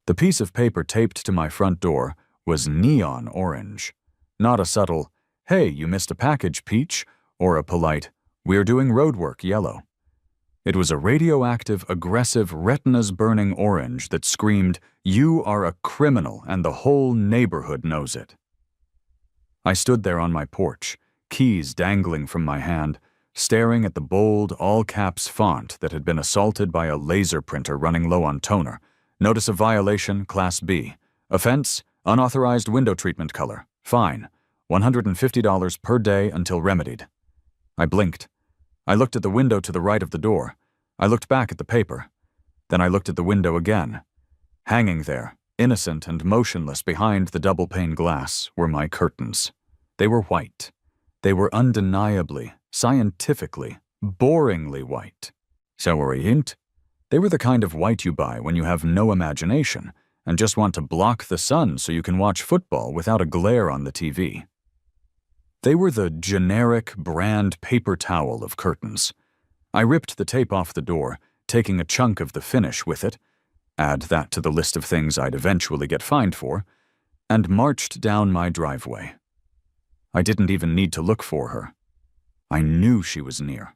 The piece of paper taped to my front door was neon orange, not a subtle, "Hey, you missed a package, Peach," or a polite, "We're doing roadwork," yellow. It was a radioactive, aggressive, retinas-burning orange that screamed, "You are a criminal, and the whole neighborhood knows it." I stood there on my porch, keys dangling from my hand, staring at the bold, all-caps font that had been assaulted by a laser printer running low on toner. Notice of violation, Class B. Offense, unauthorized window treatment color. Fine, $150 per day until remedied. I blinked. I looked at the window to the right of the door. I looked back at the paper. Then I looked at the window again. Hanging there, innocent and motionless behind the double-pane glass, were my curtains. They were white. They were undeniably, scientifically, boringly white. Sauerehint. They were the kind of white you buy when you have no imagination and just want to block the sun so you can watch football without a glare on the TV. They were the generic brand paper towel of curtains. I ripped the tape off the door, taking a chunk of the finish with it, add that to the list of things I'd eventually get fined for, and marched down my driveway. I didn't even need to look for her. I knew she was near.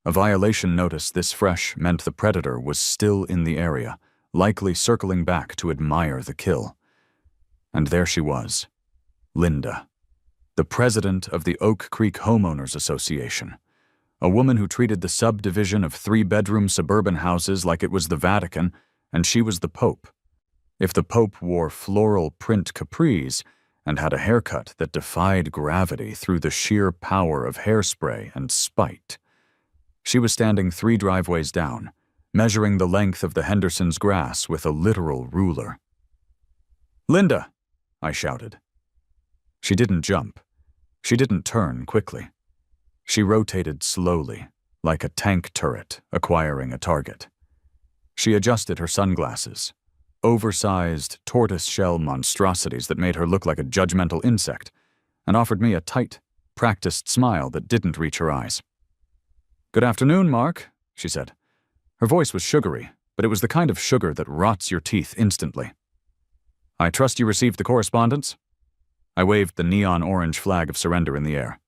A violation notice this fresh meant the predator was still in the area, likely circling back to admire the kill. And there she was, Linda, the president of the Oak Creek Homeowners Association, a woman who treated the subdivision of 3-bedroom suburban houses like it was the Vatican, and she was the Pope. If the Pope wore floral print capris and had a haircut that defied gravity through the sheer power of hairspray and spite, she was standing 3 driveways down, measuring the length of the Hendersons' grass with a literal ruler. "Linda!" I shouted. She didn't jump. She didn't turn quickly. She rotated slowly, like a tank turret acquiring a target. She adjusted her sunglasses, oversized tortoise-shell monstrosities that made her look like a judgmental insect, and offered me a tight, practiced smile that didn't reach her eyes. "Good afternoon, Mark," she said. Her voice was sugary, but it was the kind of sugar that rots your teeth instantly. "I trust you received the correspondence?" I waved the neon orange flag of surrender in the air.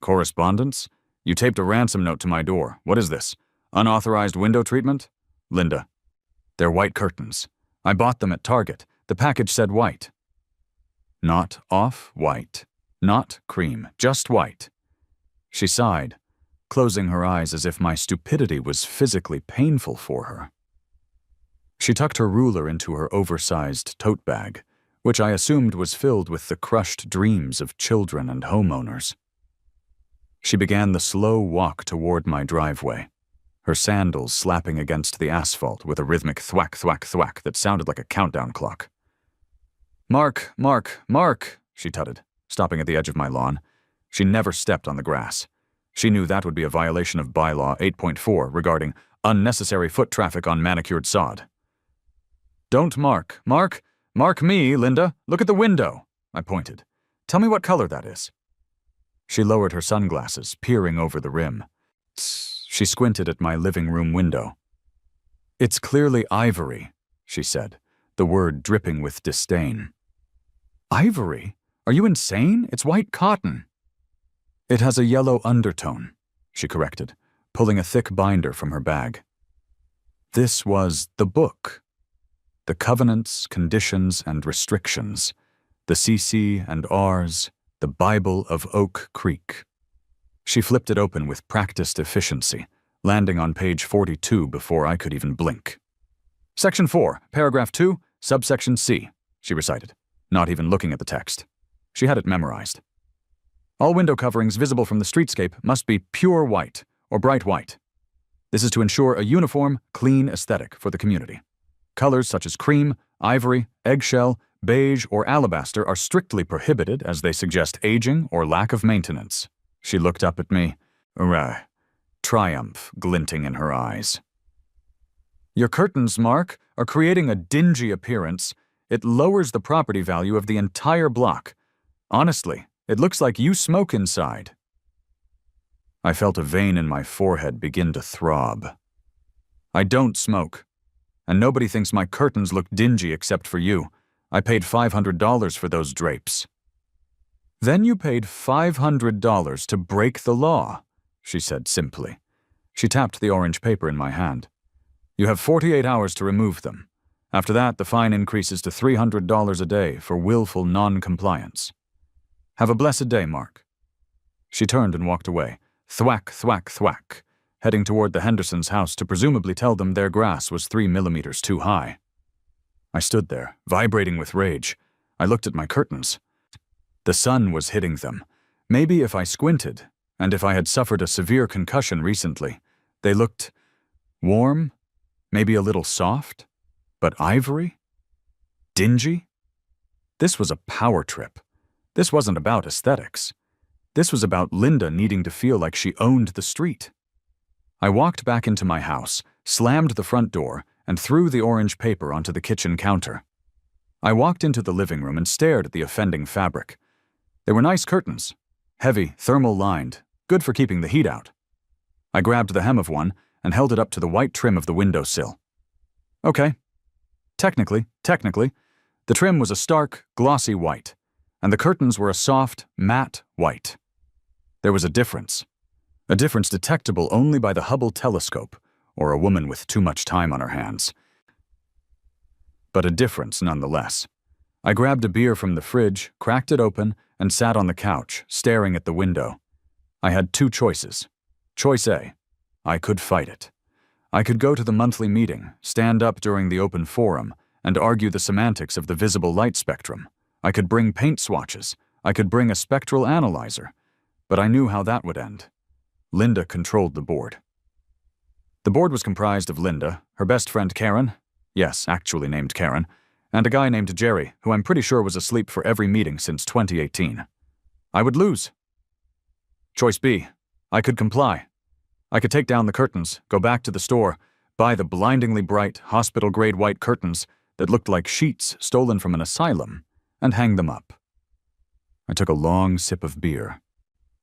"Correspondence? You taped a ransom note to my door. What is this? Unauthorized window treatment?" "Linda, they're white curtains. I bought them at Target. The package said white." "Not off-white. Not cream. Just white." She sighed, closing her eyes as if my stupidity was physically painful for her. She tucked her ruler into her oversized tote bag, which I assumed was filled with the crushed dreams of children and homeowners. She began the slow walk toward my driveway, her sandals slapping against the asphalt with a rhythmic thwack, thwack, thwack that sounded like a countdown clock. "Mark, Mark, Mark," she tutted, stopping at the edge of my lawn. She never stepped on the grass. She knew that would be a violation of Bylaw 8.4 regarding unnecessary foot traffic on manicured sod. "Don't mark. Mark me, Linda. Look at the window," I pointed. "Tell me what color that is." She lowered her sunglasses, peering over the rim. She squinted at my living room window. "It's clearly ivory," she said, the word dripping with disdain. "Ivory? Are you insane? It's white cotton." "It has a yellow undertone," she corrected, pulling a thick binder from her bag. This was the book. The covenants, conditions, and restrictions. The CC and Rs. The Bible of Oak Creek. She flipped it open with practiced efficiency, landing on page 42 before I could even blink. "Section 4, paragraph 2, subsection C," she recited, not even looking at the text. She had it memorized. "All window coverings visible from the streetscape must be pure white or bright white. This is to ensure a uniform, clean aesthetic for the community. Colors such as cream, ivory, eggshell, beige, or alabaster are strictly prohibited as they suggest aging or lack of maintenance." She looked up at me, triumph glinting in her eyes. "Your curtains, Mark, are creating a dingy appearance. It lowers the property value of the entire block. Honestly, it looks like you smoke inside." I felt a vein in my forehead begin to throb. "I don't smoke. And nobody thinks my curtains look dingy except for you. I paid $500 for those drapes." "Then you paid $500 to break the law," she said simply. She tapped the orange paper in my hand. "You have 48 hours to remove them. After that, the fine increases to $300 a day for willful non-compliance. Have a blessed day, Mark." She turned and walked away, thwack, thwack, thwack, heading toward the Hendersons' house to presumably tell them their grass was 3 millimeters too high. I stood there, vibrating with rage. I looked at my curtains. The sun was hitting them. Maybe if I squinted, and if I had suffered a severe concussion recently, they looked warm, maybe a little soft, but ivory? Dingy? This was a power trip. This wasn't about aesthetics. This was about Linda needing to feel like she owned the street. I walked back into my house, slammed the front door, and threw the orange paper onto the kitchen counter. I walked into the living room and stared at the offending fabric. They were nice curtains, heavy, thermal-lined, good for keeping the heat out. I grabbed the hem of one and held it up to the white trim of the windowsill. Okay. Technically, the trim was a stark, glossy white, and the curtains were a soft, matte white. There was a difference detectable only by the Hubble telescope or a woman with too much time on her hands. But a difference nonetheless. I grabbed a beer from the fridge, cracked it open, and sat on the couch, staring at the window. I had two choices. Choice A, I could fight it. I could go to the monthly meeting, stand up during the open forum, and argue the semantics of the visible light spectrum. I could bring paint swatches. I could bring a spectral analyzer. But I knew how that would end. Linda controlled the board. The board was comprised of Linda, her best friend Karen, yes, actually named Karen, and a guy named Jerry, who I'm pretty sure was asleep for every meeting since 2018. I would lose. Choice B, I could comply. I could take down the curtains, go back to the store, buy the blindingly bright, hospital-grade white curtains that looked like sheets stolen from an asylum, and hang them up. I took a long sip of beer.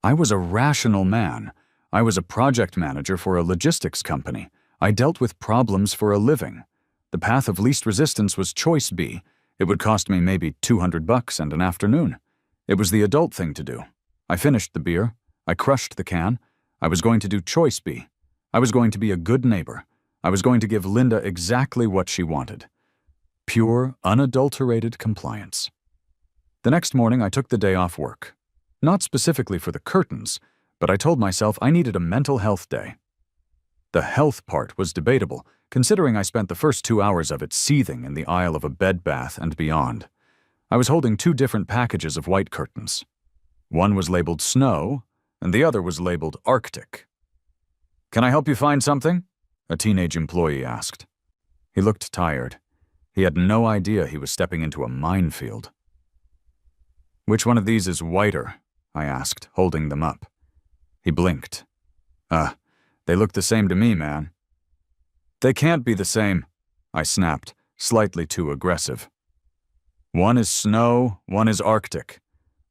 I was a rational man. I was a project manager for a logistics company. I dealt with problems for a living. The path of least resistance was choice B. It would cost me maybe $200 and an afternoon. It was the adult thing to do. I finished the beer. I crushed the can. I was going to do choice B. I was going to be a good neighbor. I was going to give Linda exactly what she wanted. Pure, unadulterated compliance. The next morning, I took the day off work. Not specifically for the curtains, but I told myself I needed a mental health day. The health part was debatable, considering I spent the first 2 hours of it seething in the aisle of a bed bath and beyond. I was holding 2 different packages of white curtains. One was labeled Snow, and the other was labeled Arctic. "Can I help you find something?" a teenage employee asked. He looked tired. He had no idea he was stepping into a minefield. "Which one of these is whiter?" I asked, holding them up. He blinked. They look the same to me, man." "They can't be the same," I snapped, slightly too aggressive. "One is Snow, one is Arctic.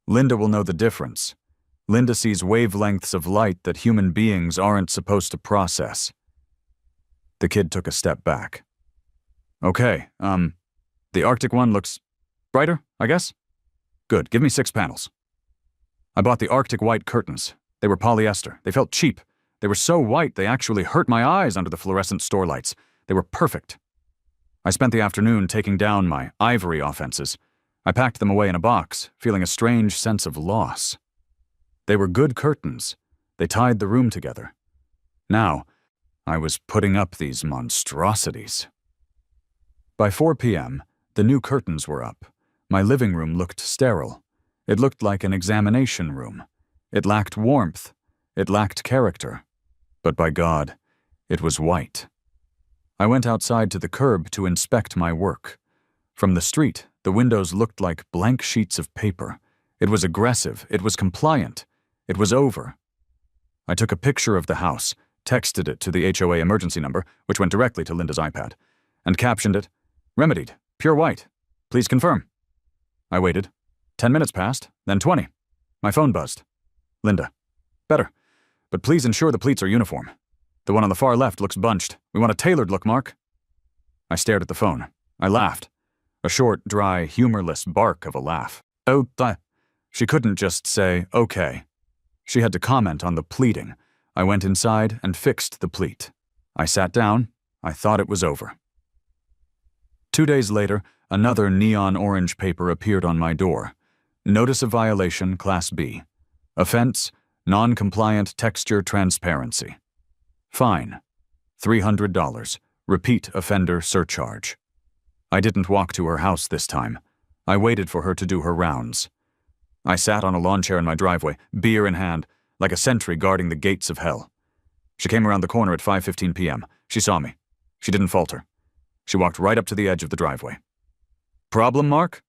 Linda will know the difference. Linda sees wavelengths of light that human beings aren't supposed to process." The kid took a step back. "Okay, the Arctic one looks brighter, I guess? Good, give me 6 panels." I bought the Arctic white curtains. They were polyester. They felt cheap. They were so white they actually hurt my eyes under the fluorescent store lights. They were perfect. I spent the afternoon taking down my ivory offenses. I packed them away in a box, feeling a strange sense of loss. They were good curtains. They tied the room together. Now, I was putting up these monstrosities. By 4 p.m., the new curtains were up. My living room looked sterile. It looked like an examination room. It lacked warmth. It lacked character. But by God, it was white. I went outside to the curb to inspect my work. From the street, the windows looked like blank sheets of paper. It was aggressive. It was compliant. It was over. I took a picture of the house, texted it to the HOA emergency number, which went directly to Linda's iPad, and captioned it, "Remedied, pure white. Please confirm." I waited. 10 minutes passed, then 20. My phone buzzed. "Linda, better. But please ensure the pleats are uniform. The one on the far left looks bunched. We want a tailored look, Mark." I stared at the phone. I laughed. A short, dry, humorless bark of a laugh. Oh, She couldn't just say, okay. She had to comment on the pleating. I went inside and fixed the pleat. I sat down. I thought it was over. 2 days later, another neon orange paper appeared on my door. Notice of violation, Class B. Offense, non-compliant texture transparency. Fine. $300. Repeat offender surcharge. I didn't walk to her house this time. I waited for her to do her rounds. I sat on a lawn chair in my driveway, beer in hand, like a sentry guarding the gates of hell. She came around the corner at 5:15 p.m. She saw me. She didn't falter. She walked right up to the edge of the driveway. Problem, Mark?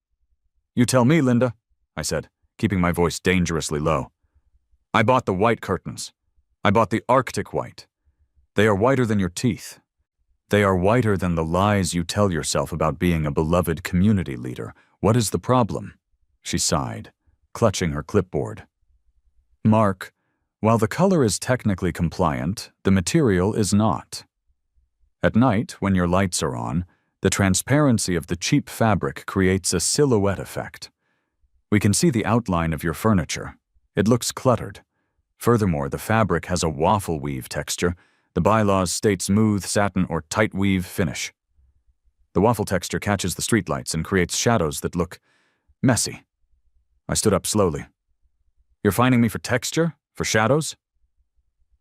You tell me, Linda, I said, keeping my voice dangerously low. I bought the white curtains. I bought the Arctic white. They are whiter than your teeth. They are whiter than the lies you tell yourself about being a beloved community leader. What is the problem? She sighed, clutching her clipboard. Mark, while the color is technically compliant, the material is not. At night, when your lights are on, the transparency of the cheap fabric creates a silhouette effect. We can see the outline of your furniture. It looks cluttered. Furthermore, the fabric has a waffle weave texture. The bylaws state smooth satin or tight weave finish. The waffle texture catches the streetlights and creates shadows that look messy. I stood up slowly. You're fining me for texture? For shadows?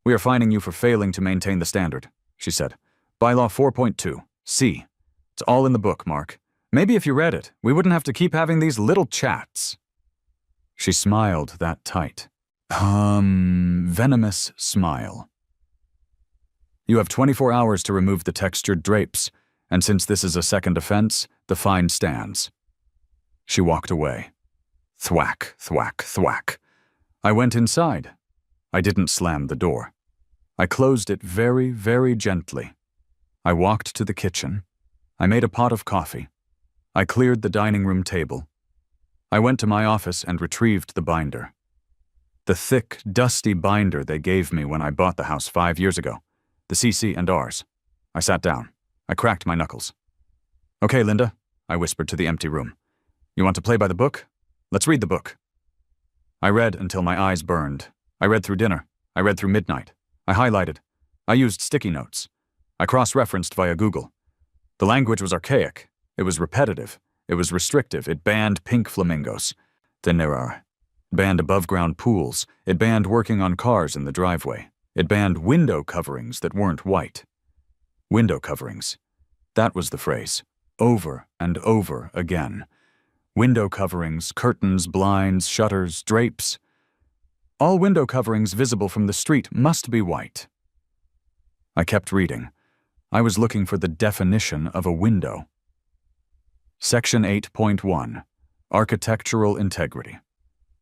We are fining you for failing to maintain the standard, she said. Bylaw 4.2, C. It's all in the book, Mark. Maybe if you read it, we wouldn't have to keep having these little chats. She smiled that tight. Venomous smile. You have 24 hours to remove the textured drapes, and since this is a second offense, the fine stands. She walked away. Thwack, thwack, thwack. I went inside. I didn't slam the door. I closed it very, very gently. I walked to the kitchen. I made a pot of coffee. I cleared the dining room table. I went to my office and retrieved the binder. The thick, dusty binder they gave me when I bought the house 5 years ago. The CC and Rs. I sat down. I cracked my knuckles. Okay, Linda, I whispered to the empty room. You want to play by the book? Let's read the book. I read until my eyes burned. I read through dinner. I read through midnight. I highlighted. I used sticky notes. I cross-referenced via Google. The language was archaic. It was repetitive. It was restrictive. It banned pink flamingos. Then there are. It banned above-ground pools. It banned working on cars in the driveway. It banned window coverings that weren't white. Window coverings. That was the phrase. Over and over again. Window coverings, curtains, blinds, shutters, drapes. All window coverings visible from the street must be white. I kept reading. I was looking for the definition of a window. Section 8.1. Architectural integrity.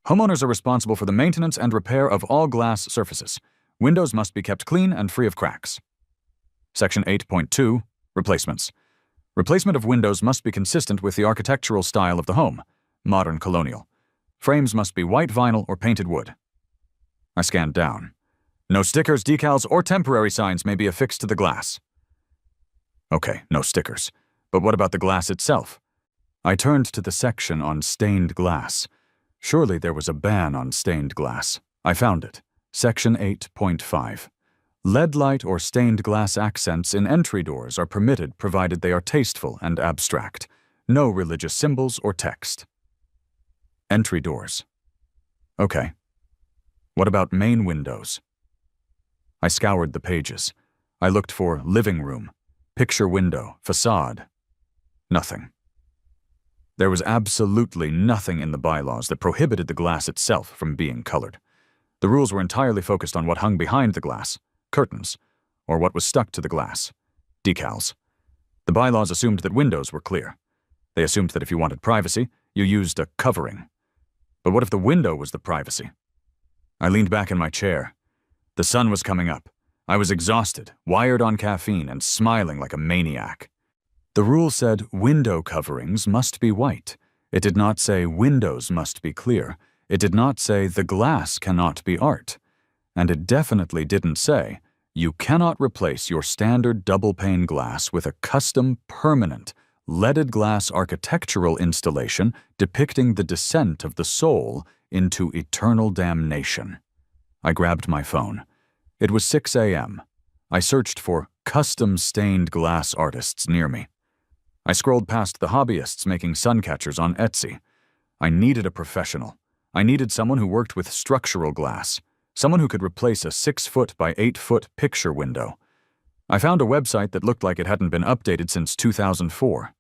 Homeowners are responsible for the maintenance and repair of all glass surfaces. Windows must be kept clean and free of cracks. Section 8.2. Replacements. Replacement of windows must be consistent with the architectural style of the home, modern colonial. Frames must be white vinyl or painted wood. I scanned down. No stickers, decals, or temporary signs may be affixed to the glass. Okay, no stickers. But what about the glass itself? I turned to the section on stained glass. Surely there was a ban on stained glass. I found it. Section 8.5. Lead light or stained glass accents in entry doors are permitted provided they are tasteful and abstract. No religious symbols or text. Entry doors. Okay. What about main windows? I scoured the pages. I looked for living room, picture window, facade. Nothing. There was absolutely nothing in the bylaws that prohibited the glass itself from being colored. The rules were entirely focused on what hung behind the glass, curtains, or what was stuck to the glass, decals. The bylaws assumed that windows were clear. They assumed that if you wanted privacy, you used a covering. But what if the window was the privacy? I leaned back in my chair. The sun was coming up. I was exhausted, wired on caffeine, and smiling like a maniac. The rule said window coverings must be white. It did not say windows must be clear. It did not say the glass cannot be art. And it definitely didn't say You cannot replace your standard double-pane glass with a custom, permanent, leaded glass architectural installation depicting the descent of the soul into eternal damnation. I grabbed my phone. It was 6 a.m. I searched for custom stained glass artists near me. I scrolled past the hobbyists making sun catchers on Etsy. I needed a professional. I needed someone who worked with structural glass, someone who could replace a 6-foot by 8-foot picture window. I found a website that looked like it hadn't been updated since 2004.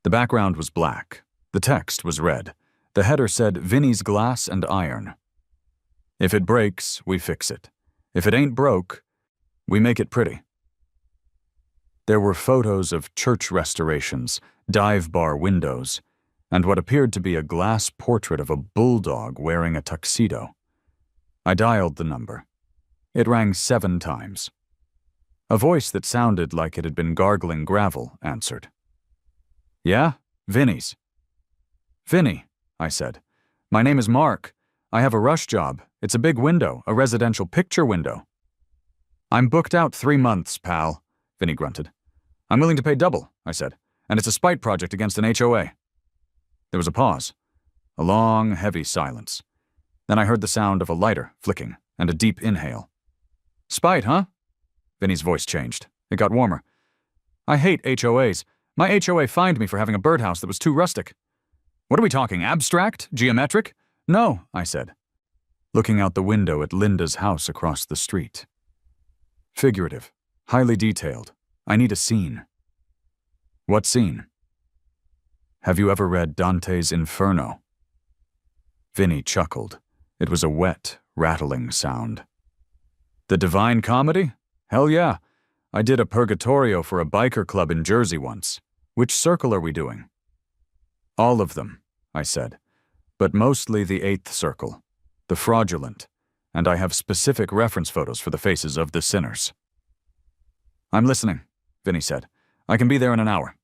The background was black. The text was red. The header said, "Vinny's Glass and Iron." If it breaks, we fix it. If it ain't broke, we make it pretty. There were photos of church restorations, dive bar windows, and what appeared to be a glass portrait of a bulldog wearing a tuxedo. I dialed the number. It rang 7 times. A voice that sounded like it had been gargling gravel answered. "Yeah, Vinny's." "Vinny," I said. "My name is Mark. I have a rush job. It's a big window, a residential picture window." "I'm booked out 3 months, pal," Vinny grunted. "I'm willing to pay double," I said, "and it's a spite project against an HOA." There was a pause, a long, heavy silence. Then I heard the sound of a lighter flicking and a deep inhale. "Spite, huh?" Vinny's voice changed. It got warmer. "I hate HOAs. My HOA fined me for having a birdhouse that was too rustic." "What are we talking, abstract? Geometric?" "No," I said, looking out the window at Linda's house across the street. "Figurative, highly detailed. I need a scene." "What scene?" "Have you ever read Dante's Inferno?" Vinny chuckled. It was a wet, rattling sound. "The Divine Comedy? Hell yeah. I did a Purgatorio for a biker club in Jersey once. Which circle are we doing?" "All of them," I said, "but mostly the 8th circle, the fraudulent, and I have specific reference photos for the faces of the sinners." "I'm listening," Vinny said. "I can be there in an hour."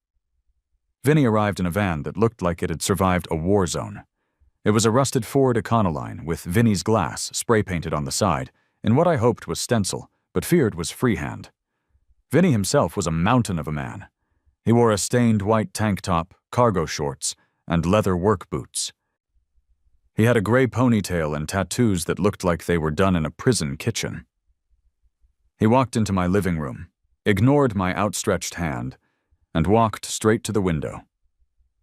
Vinny arrived in a van that looked like it had survived a war zone. It was a rusted Ford Econoline with Vinny's Glass spray-painted on the side in what I hoped was stencil, but feared was freehand. Vinny himself was a mountain of a man. He wore a stained white tank top, cargo shorts, and leather work boots. He had a gray ponytail and tattoos that looked like they were done in a prison kitchen. He walked into my living room, ignored my outstretched hand, and walked straight to the window.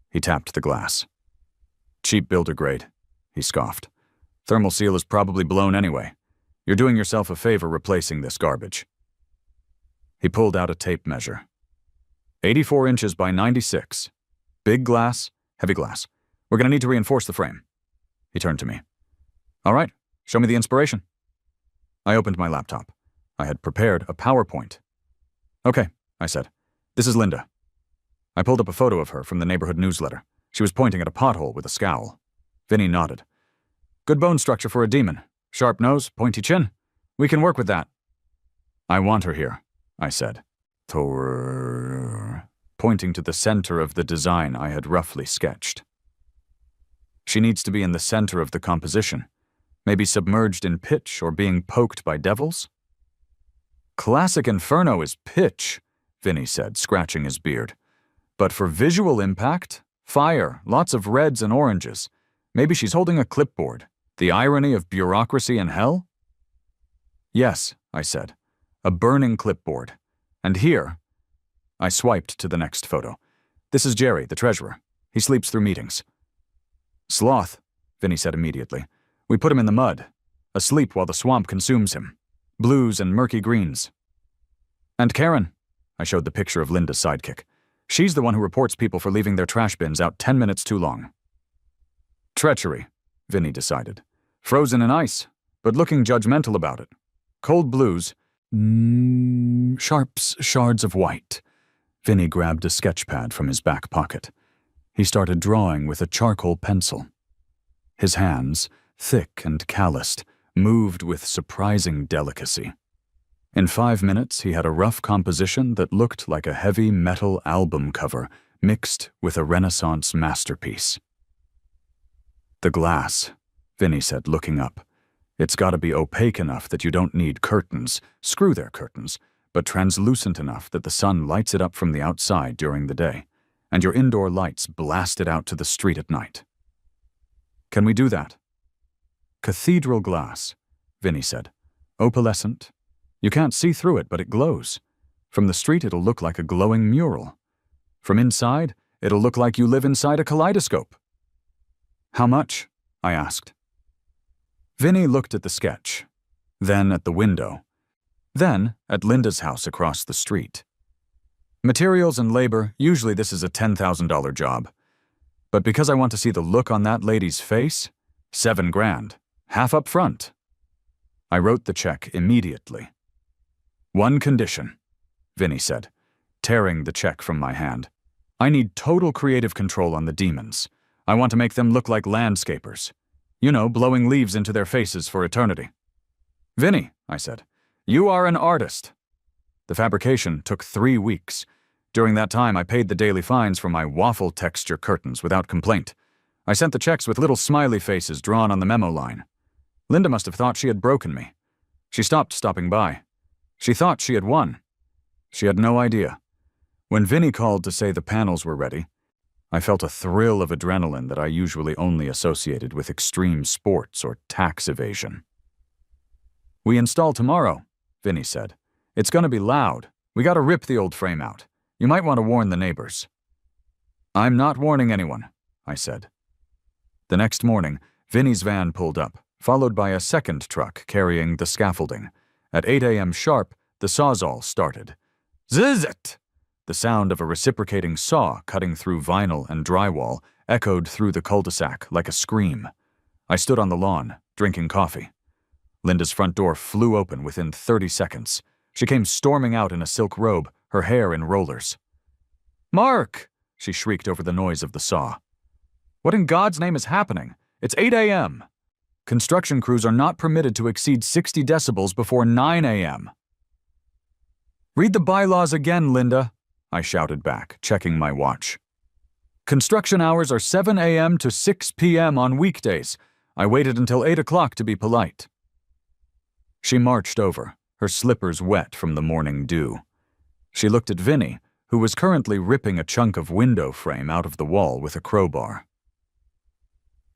He tapped the glass. "Cheap builder grade," he scoffed. "Thermal seal is probably blown anyway. You're doing yourself a favor replacing this garbage." He pulled out a tape measure. 84 inches by 96. Big glass, heavy glass. We're going to need to reinforce the frame. He turned to me. "All right, show me the inspiration." I opened my laptop. I had prepared a PowerPoint. "Okay," I said. "This is Linda." I pulled up a photo of her from the neighborhood newsletter. She was pointing at a pothole with a scowl. Vinny nodded. "Good bone structure for a demon. Sharp nose, pointy chin. We can work with that." "I want her here," I said, pointing to the center of the design I had roughly sketched. "She needs to be in the center of the composition, maybe submerged in pitch or being poked by devils." "Classic Inferno is pitch," Vinny said, scratching his beard. "But for visual impact, fire, lots of reds and oranges. Maybe she's holding a clipboard. The irony of bureaucracy and hell?" "Yes," I said, "a burning clipboard. And here," I swiped to the next photo. "This is Jerry, the treasurer. He sleeps through meetings." "Sloth," Vinny said immediately. "We put him in the mud, asleep while the swamp consumes him. Blues and murky greens." "And Karen," I showed the picture of Linda's sidekick. "She's the one who reports people for leaving their trash bins out 10 minutes too long." "Treachery," Vinny decided. "Frozen in ice, but looking judgmental about it. Cold blues. Sharps shards of white." Vinny grabbed a sketch pad from his back pocket. He started drawing with a charcoal pencil. His hands, thick and calloused, moved with surprising delicacy. In 5 minutes, he had a rough composition that looked like a heavy metal album cover mixed with a Renaissance masterpiece. "The glass," Vinny said, looking up. It's gotta be opaque enough that you don't need curtains, screw their curtains, but translucent enough that the sun lights it up from the outside during the day, and your indoor lights blast it out to the street at night. Can we do that? Cathedral glass, Vinny said. Opalescent. You can't see through it, but it glows. From the street, it'll look like a glowing mural. From inside, it'll look like you live inside a kaleidoscope. How much? I asked. Vinny looked at the sketch, then at the window, then at Linda's house across the street. Materials and labor, usually this is a $10,000 job. But because I want to see the look on that lady's face, $7 grand, half up front. I wrote the check immediately. One condition, Vinny said, tearing the check from my hand. I need total creative control on the demons. I want to make them look like landscapers. You know, blowing leaves into their faces for eternity. Vinny, I said, you are an artist. The fabrication took 3 weeks. During that time, I paid the daily fines for my waffle texture curtains without complaint. I sent the checks with little smiley faces drawn on the memo line. Linda must have thought she had broken me. She stopped stopping by. She thought she had won. She had no idea. When Vinny called to say the panels were ready, I felt a thrill of adrenaline that I usually only associated with extreme sports or tax evasion. We install tomorrow, Vinny said. It's gonna be loud. We gotta rip the old frame out. You might want to warn the neighbors. I'm not warning anyone, I said. The next morning, Vinny's van pulled up, followed by a second truck carrying the scaffolding. At 8 a.m. sharp, the sawzall started. Zzzt! The sound of a reciprocating saw cutting through vinyl and drywall echoed through the cul-de-sac like a scream. I stood on the lawn, drinking coffee. Linda's front door flew open within 30 seconds. She came storming out in a silk robe, her hair in rollers. Mark! She shrieked over the noise of the saw. What in God's name is happening? It's 8 a.m. Construction crews are not permitted to exceed 60 decibels before 9 a.m. Read the bylaws again, Linda, I shouted back, checking my watch. Construction hours are 7 a.m. to 6 p.m. on weekdays. I waited until 8 o'clock to be polite. She marched over, her slippers wet from the morning dew. She looked at Vinny, who was currently ripping a chunk of window frame out of the wall with a crowbar.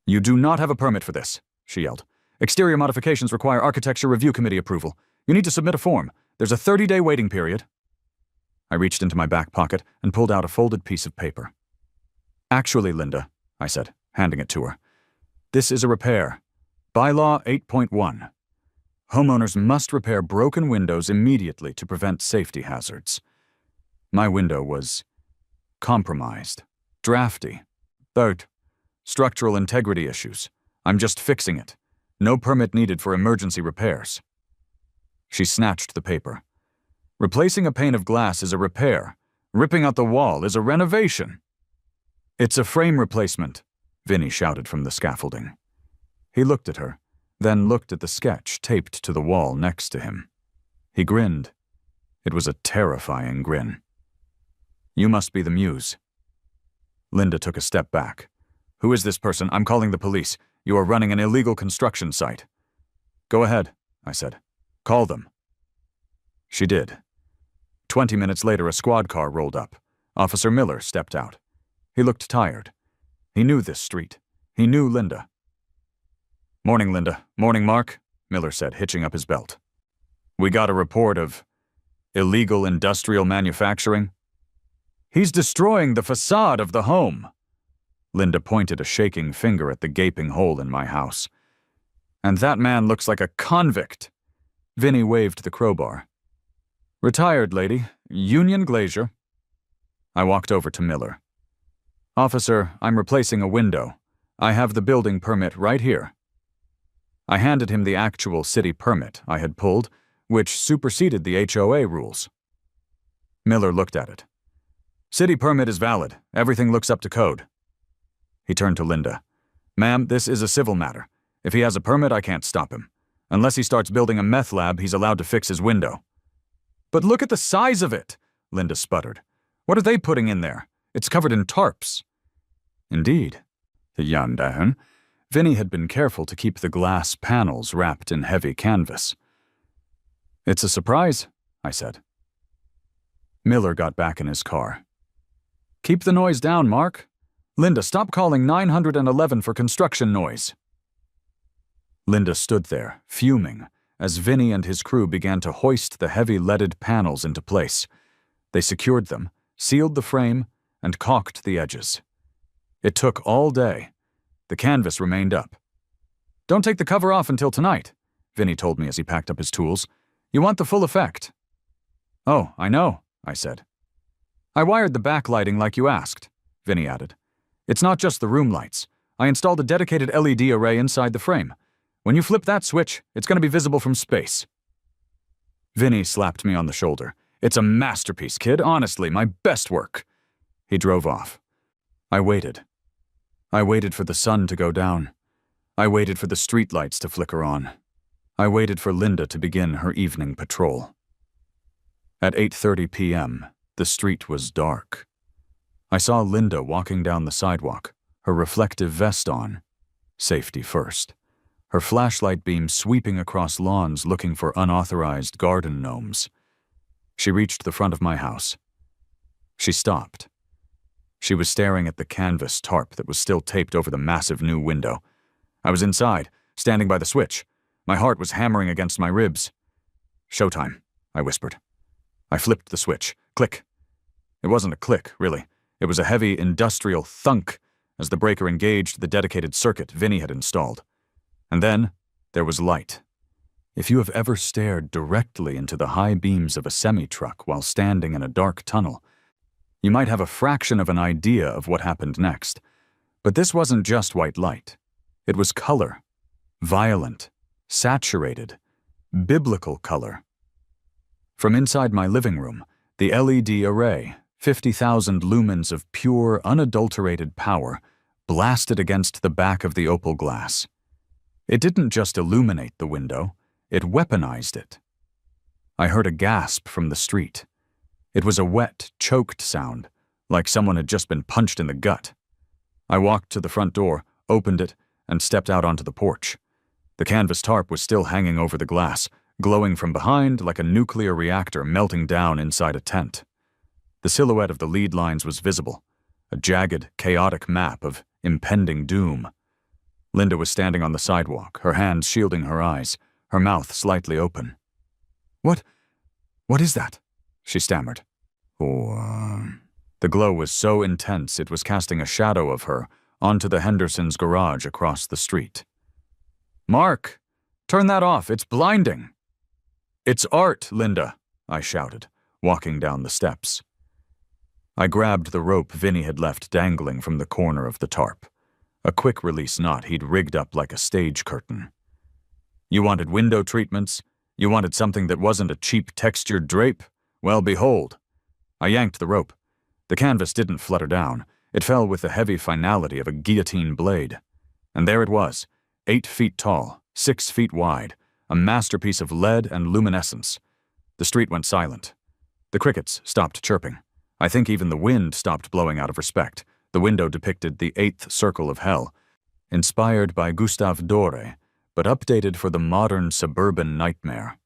You do not have a permit for this, she yelled. Exterior modifications require Architecture Review Committee approval. You need to submit a form. There's a 30-day waiting period. I reached into my back pocket and pulled out a folded piece of paper. Actually, Linda, I said, handing it to her, this is a repair. Bylaw 8.1. Homeowners must repair broken windows immediately to prevent safety hazards. My window was compromised, drafty, structural integrity issues. I'm just fixing it. No permit needed for emergency repairs. She snatched the paper. Replacing a pane of glass is a repair. Ripping out the wall is a renovation. It's a frame replacement, Vinny shouted from the scaffolding. He looked at her, then looked at the sketch taped to the wall next to him. He grinned. It was a terrifying grin. You must be the muse. Linda took a step back. Who is this person? I'm calling the police. You are running an illegal construction site. Go ahead, I said. Call them. She did. 20 minutes later, a squad car rolled up. Officer Miller stepped out. He looked tired. He knew this street. He knew Linda. Morning, Linda. Morning, Mark, Miller said, hitching up his belt. We got a report of illegal industrial manufacturing. He's destroying the facade of the home. Linda pointed a shaking finger at the gaping hole in my house. And that man looks like a convict. Vinny waved the crowbar. Retired lady, Union Glazier. I walked over to Miller. Officer, I'm replacing a window. I have the building permit right here. I handed him the actual city permit I had pulled, which superseded the HOA rules. Miller looked at it. City permit is valid. Everything looks up to code. He turned to Linda. Ma'am, this is a civil matter. If he has a permit, I can't stop him. Unless he starts building a meth lab, he's allowed to fix his window. But look at the size of it, Linda sputtered. What are they putting in there? It's covered in tarps. Indeed. The Yandahan. Vinny had been careful to keep the glass panels wrapped in heavy canvas. "It's a surprise," I said. Miller got back in his car. "Keep the noise down, Mark. Linda, stop calling 911 for construction noise." Linda stood there, fuming, as Vinny and his crew began to hoist the heavy leaded panels into place. They secured them, sealed the frame, and caulked the edges. It took all day. The canvas remained up. "Don't take the cover off until tonight," Vinny told me as he packed up his tools. "You want the full effect." "Oh, I know," I said. "I wired the backlighting like you asked," Vinny added. "It's not just the room lights. I installed a dedicated LED array inside the frame. When you flip that switch, it's going to be visible from space." Vinny slapped me on the shoulder. "It's a masterpiece, kid. Honestly, my best work." He drove off. I waited. I waited for the sun to go down. I waited for the streetlights to flicker on. I waited for Linda to begin her evening patrol. At 8:30 p.m., the street was dark. I saw Linda walking down the sidewalk, her reflective vest on. Safety first. Her flashlight beam sweeping across lawns looking for unauthorized garden gnomes. She reached the front of my house. She stopped. She was staring at the canvas tarp that was still taped over the massive new window. I was inside, standing by the switch. My heart was hammering against my ribs. "Showtime," I whispered. I flipped the switch. Click. It wasn't a click, really. It was a heavy industrial thunk as the breaker engaged the dedicated circuit Vinny had installed. And then there was light. If you have ever stared directly into the high beams of a semi-truck while standing in a dark tunnel, you might have a fraction of an idea of what happened next. But this wasn't just white light. It was color. Violent. Saturated. Biblical color. From inside my living room, the LED array, 50,000 lumens of pure, unadulterated power, blasted against the back of the opal glass. It didn't just illuminate the window, it weaponized it. I heard a gasp from the street. It was a wet, choked sound, like someone had just been punched in the gut. I walked to the front door, opened it, and stepped out onto the porch. The canvas tarp was still hanging over the glass, glowing from behind like a nuclear reactor melting down inside a tent. The silhouette of the lead lines was visible, a jagged, chaotic map of impending doom. Linda was standing on the sidewalk, her hands shielding her eyes, her mouth slightly open. What is that?" she stammered. The glow was so intense it was casting a shadow of her onto the Hendersons' garage across the street. "Mark, turn that off, it's blinding." "It's art, Linda," I shouted, walking down the steps. I grabbed the rope Vinny had left dangling from the corner of the tarp, a quick-release knot he'd rigged up like a stage curtain. "You wanted window treatments? You wanted something that wasn't a cheap textured drape? Well, behold." I yanked the rope. The canvas didn't flutter down. It fell with the heavy finality of a guillotine blade. And there it was, 8 feet tall, 6 feet wide, a masterpiece of lead and luminescence. The street went silent. The crickets stopped chirping. I think even the wind stopped blowing out of respect. The window depicted the 8th circle of hell, inspired by Gustave Doré, but updated for the modern suburban nightmare.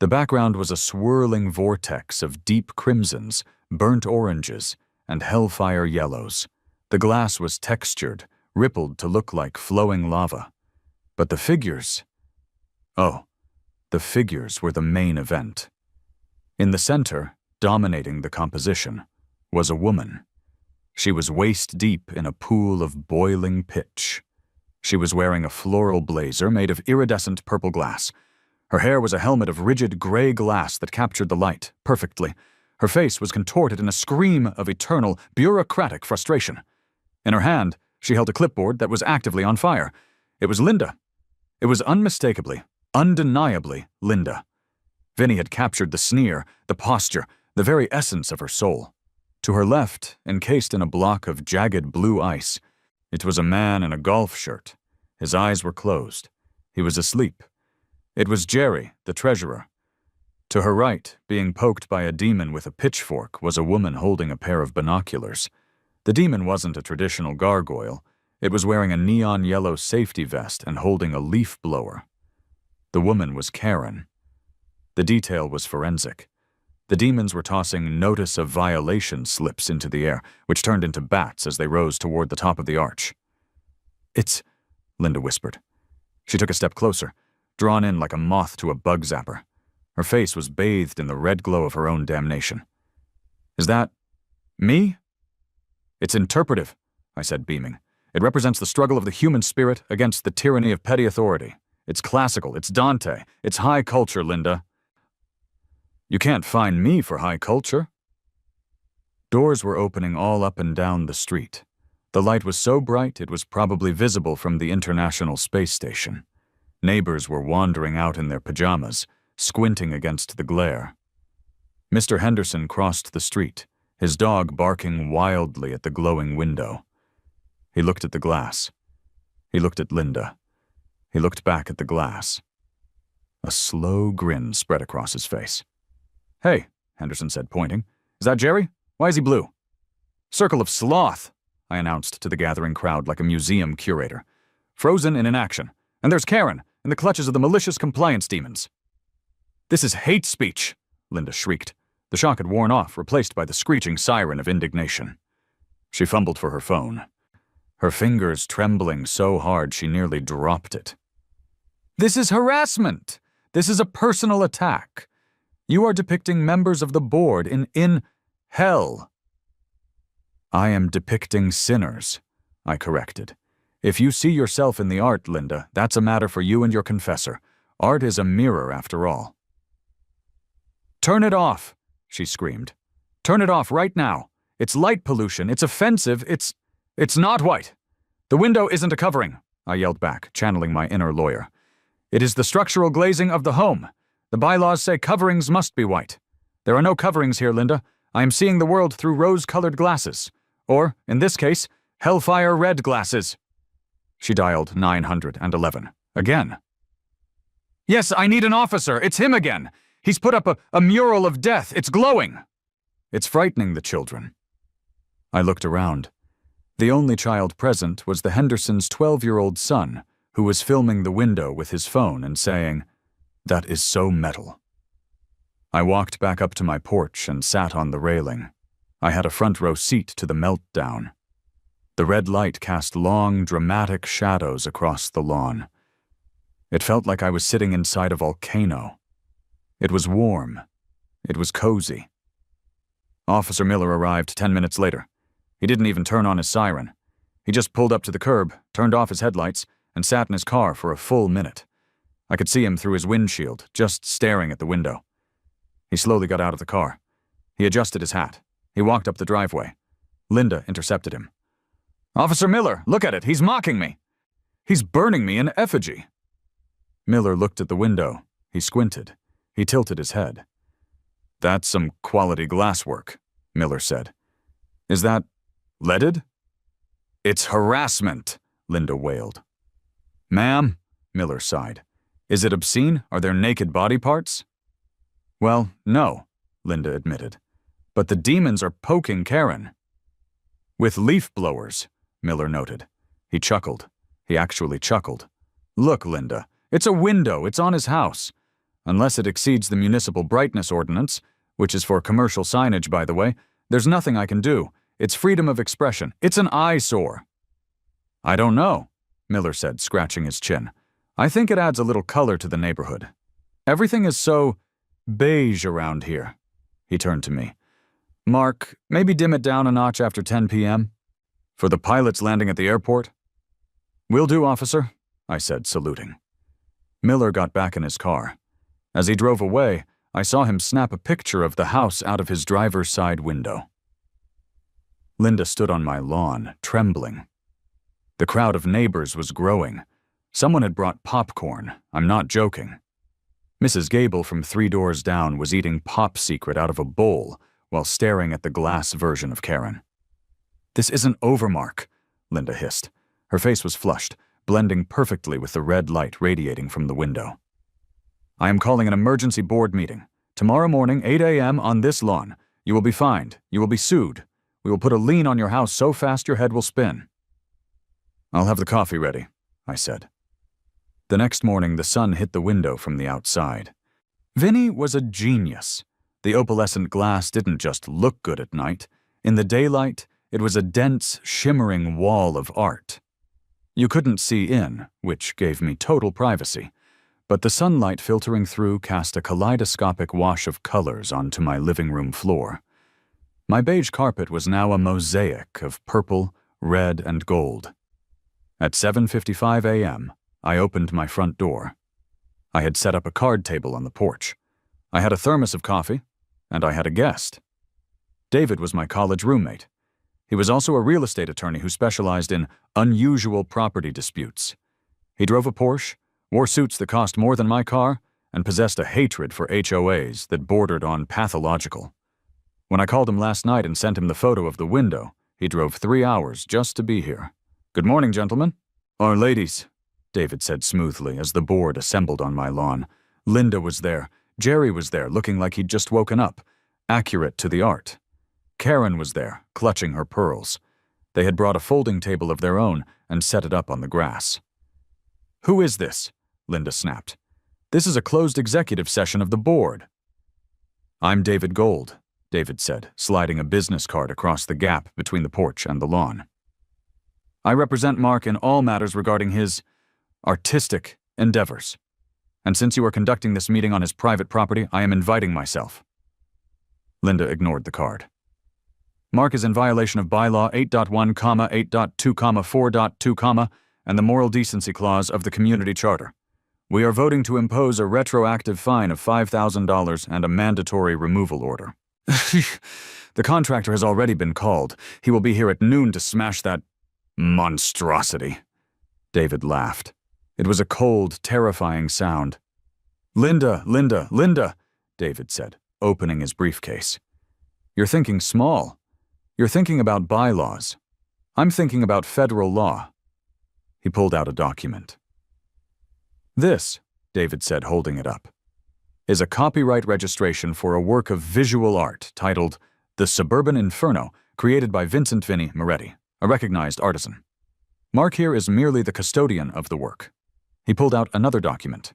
The background was a swirling vortex of deep crimsons, burnt oranges, and hellfire yellows. The glass was textured, rippled to look like flowing lava. But the figures... Oh, the figures were the main event. In the center, dominating the composition, was a woman. She was waist-deep in a pool of boiling pitch. She was wearing a floral blazer made of iridescent purple glass. Her hair was a helmet of rigid gray glass that captured the light perfectly. Her face was contorted in a scream of eternal, bureaucratic frustration. In her hand, she held a clipboard that was actively on fire. It was Linda. It was unmistakably, undeniably Linda. Vinny had captured the sneer, the posture, the very essence of her soul. To her left, encased in a block of jagged blue ice, it was a man in a golf shirt. His eyes were closed. He was asleep. It was Jerry, the treasurer. To her right, being poked by a demon with a pitchfork, was a woman holding a pair of binoculars. The demon wasn't a traditional gargoyle. It was wearing a neon yellow safety vest and holding a leaf blower. The woman was Karen. The detail was forensic. The demons were tossing notice of violation slips into the air, which turned into bats as they rose toward the top of the arch. "It's," Linda whispered. She took a step closer, drawn in like a moth to a bug zapper. Her face was bathed in the red glow of her own damnation. "Is that me?" "It's interpretive," I said, beaming. "It represents the struggle of the human spirit against the tyranny of petty authority. It's classical, it's Dante, it's high culture, Linda." "You can't find me for high culture." Doors were opening all up and down the street. The light was so bright it was probably visible from the International Space Station. Neighbors were wandering out in their pajamas, squinting against the glare. Mr. Henderson crossed the street, his dog barking wildly at the glowing window. He looked at the glass. He looked at Linda. He looked back at the glass. A slow grin spread across his face. "Hey," Henderson said, pointing. "Is that Jerry? Why is he blue?" "Circle of Sloth," I announced to the gathering crowd like a museum curator. "Frozen in inaction. And there's Karen, in the clutches of the malicious compliance demons." "This is hate speech," Linda shrieked. The shock had worn off, replaced by the screeching siren of indignation. She fumbled for her phone, her fingers trembling so hard she nearly dropped it. "This is harassment. This is a personal attack. You are depicting members of the board in hell." "I am depicting sinners," I corrected. "If you see yourself in the art, Linda, that's a matter for you and your confessor. Art is a mirror, after all." "Turn it off," she screamed. "Turn it off right now. It's light pollution. It's offensive. It's not white. The window isn't a covering," I yelled back, channeling my inner lawyer. "It is the structural glazing of the home. The bylaws say coverings must be white. There are no coverings here, Linda. I am seeing the world through rose-colored glasses. Or, in this case, hellfire red glasses." She dialed 911. Again. "Yes, I need an officer. It's him again. He's put up a mural of death. It's glowing." "It's frightening the children." I looked around. The only child present was the Hendersons' 12-year-old son, who was filming the window with his phone and saying, "That is so metal." I walked back up to my porch and sat on the railing. I had a front-row seat to the meltdown. The red light cast long, dramatic shadows across the lawn. It felt like I was sitting inside a volcano. It was warm. It was cozy. Officer Miller arrived 10 minutes later. He didn't even turn on his siren. He just pulled up to the curb, turned off his headlights, and sat in his car for a full minute. I could see him through his windshield, just staring at the window. He slowly got out of the car. He adjusted his hat. He walked up the driveway. Linda intercepted him. "Officer Miller, look at it. He's mocking me. He's burning me in effigy." Miller looked at the window. He squinted. He tilted his head. "That's some quality glasswork," Miller said. "Is that leaded?" "It's harassment," Linda wailed. "Ma'am," Miller sighed. "Is it obscene? Are there naked body parts?" "Well, no," Linda admitted. "But the demons are poking Karen." "With leaf blowers," Miller noted. He chuckled. He actually chuckled. "Look, Linda, it's a window. It's on his house. Unless it exceeds the municipal brightness ordinance, which is for commercial signage, by the way, there's nothing I can do. It's freedom of expression. It's an eyesore." "I don't know," Miller said, scratching his chin. "I think it adds a little color to the neighborhood. Everything is so beige around here." He turned to me. "Mark, maybe dim it down a notch after 10 p.m. For the pilots landing at the airport?" "Will do, officer," I said, saluting. Miller got back in his car. As he drove away, I saw him snap a picture of the house out of his driver's side window. Linda stood on my lawn, trembling. The crowd of neighbors was growing. Someone had brought popcorn. I'm not joking. Mrs. Gable from 3 doors down was eating Pop Secret out of a bowl while staring at the glass version of Karen. "This isn't over, Mark," Linda hissed. Her face was flushed, blending perfectly with the red light radiating from the window. "I am calling an emergency board meeting. Tomorrow morning, 8 a.m. on this lawn. You will be fined. You will be sued. We will put a lien on your house so fast your head will spin." I'll have the coffee ready, I said. The next morning, the sun hit the window from the outside. Vinny was a genius. The opalescent glass didn't just look good at night. In the daylight, it was a dense, shimmering wall of art. You couldn't see in, which gave me total privacy, but the sunlight filtering through cast a kaleidoscopic wash of colors onto my living room floor. My beige carpet was now a mosaic of purple, red, and gold. At 7:55 a.m., I opened my front door. I had set up a card table on the porch. I had a thermos of coffee, and I had a guest. David was my college roommate. He was also a real estate attorney who specialized in unusual property disputes. He drove a Porsche, wore suits that cost more than my car, and possessed a hatred for HOAs that bordered on pathological. When I called him last night and sent him the photo of the window, he drove 3 hours just to be here. "Good morning, gentlemen." "Or ladies," David said smoothly as the board assembled on my lawn. Linda was there. Jerry was there, looking like he'd just woken up, accurate to the art. Karen was there, clutching her pearls. They had brought a folding table of their own and set it up on the grass. "Who is this?" Linda snapped. "This is a closed executive session of the board." "I'm David Gold," David said, sliding a business card across the gap between the porch and the lawn. "I represent Mark in all matters regarding his artistic endeavors. And since you are conducting this meeting on his private property, I am inviting myself." Linda ignored the card. "Mark is in violation of bylaw 8.1, 8.2, 4.2, and the moral decency clause of the community charter. We are voting to impose a retroactive fine of $5,000 and a mandatory removal order." "The contractor has already been called. He will be here at noon to smash that monstrosity." David laughed. It was a cold, terrifying sound. "Linda, Linda, Linda," David said, opening his briefcase. "You're thinking small. You're thinking about bylaws. I'm thinking about federal law." He pulled out a document. "This," David said, holding it up, "is a copyright registration for a work of visual art titled The Suburban Inferno, created by Vincent Vinny Moretti, a recognized artisan. Mark here is merely the custodian of the work." He pulled out another document.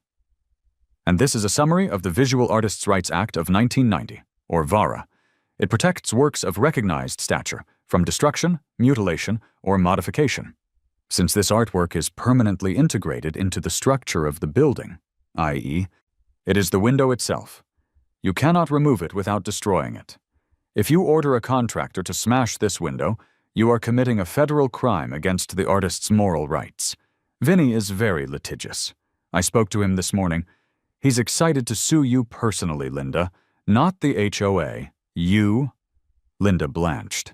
"And this is a summary of the Visual Artists' Rights Act of 1990, or VARA. It protects works of recognized stature from destruction, mutilation, or modification. Since this artwork is permanently integrated into the structure of the building, i.e., it is the window itself, you cannot remove it without destroying it. If you order a contractor to smash this window, you are committing a federal crime against the artist's moral rights. Vinny is very litigious. I spoke to him this morning. He's excited to sue you personally, Linda, not the HOA. You." Linda blanched.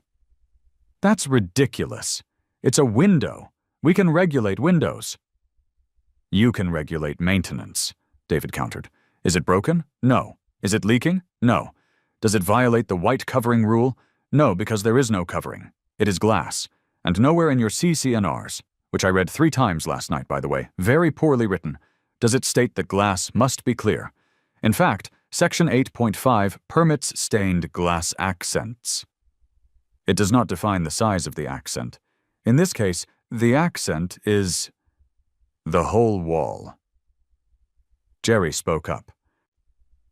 "That's ridiculous. It's a window. We can regulate windows." "You can regulate maintenance," David countered. "Is it broken? No. Is it leaking? No. Does it violate the white covering rule? No, because there is no covering. It is glass. And nowhere in your CC&Rs, which I read 3 times last night, by the way, very poorly written, does it state that glass must be clear. In fact, Section 8.5 permits stained glass accents. It does not define the size of the accent. In this case, the accent is the whole wall." Jerry spoke up.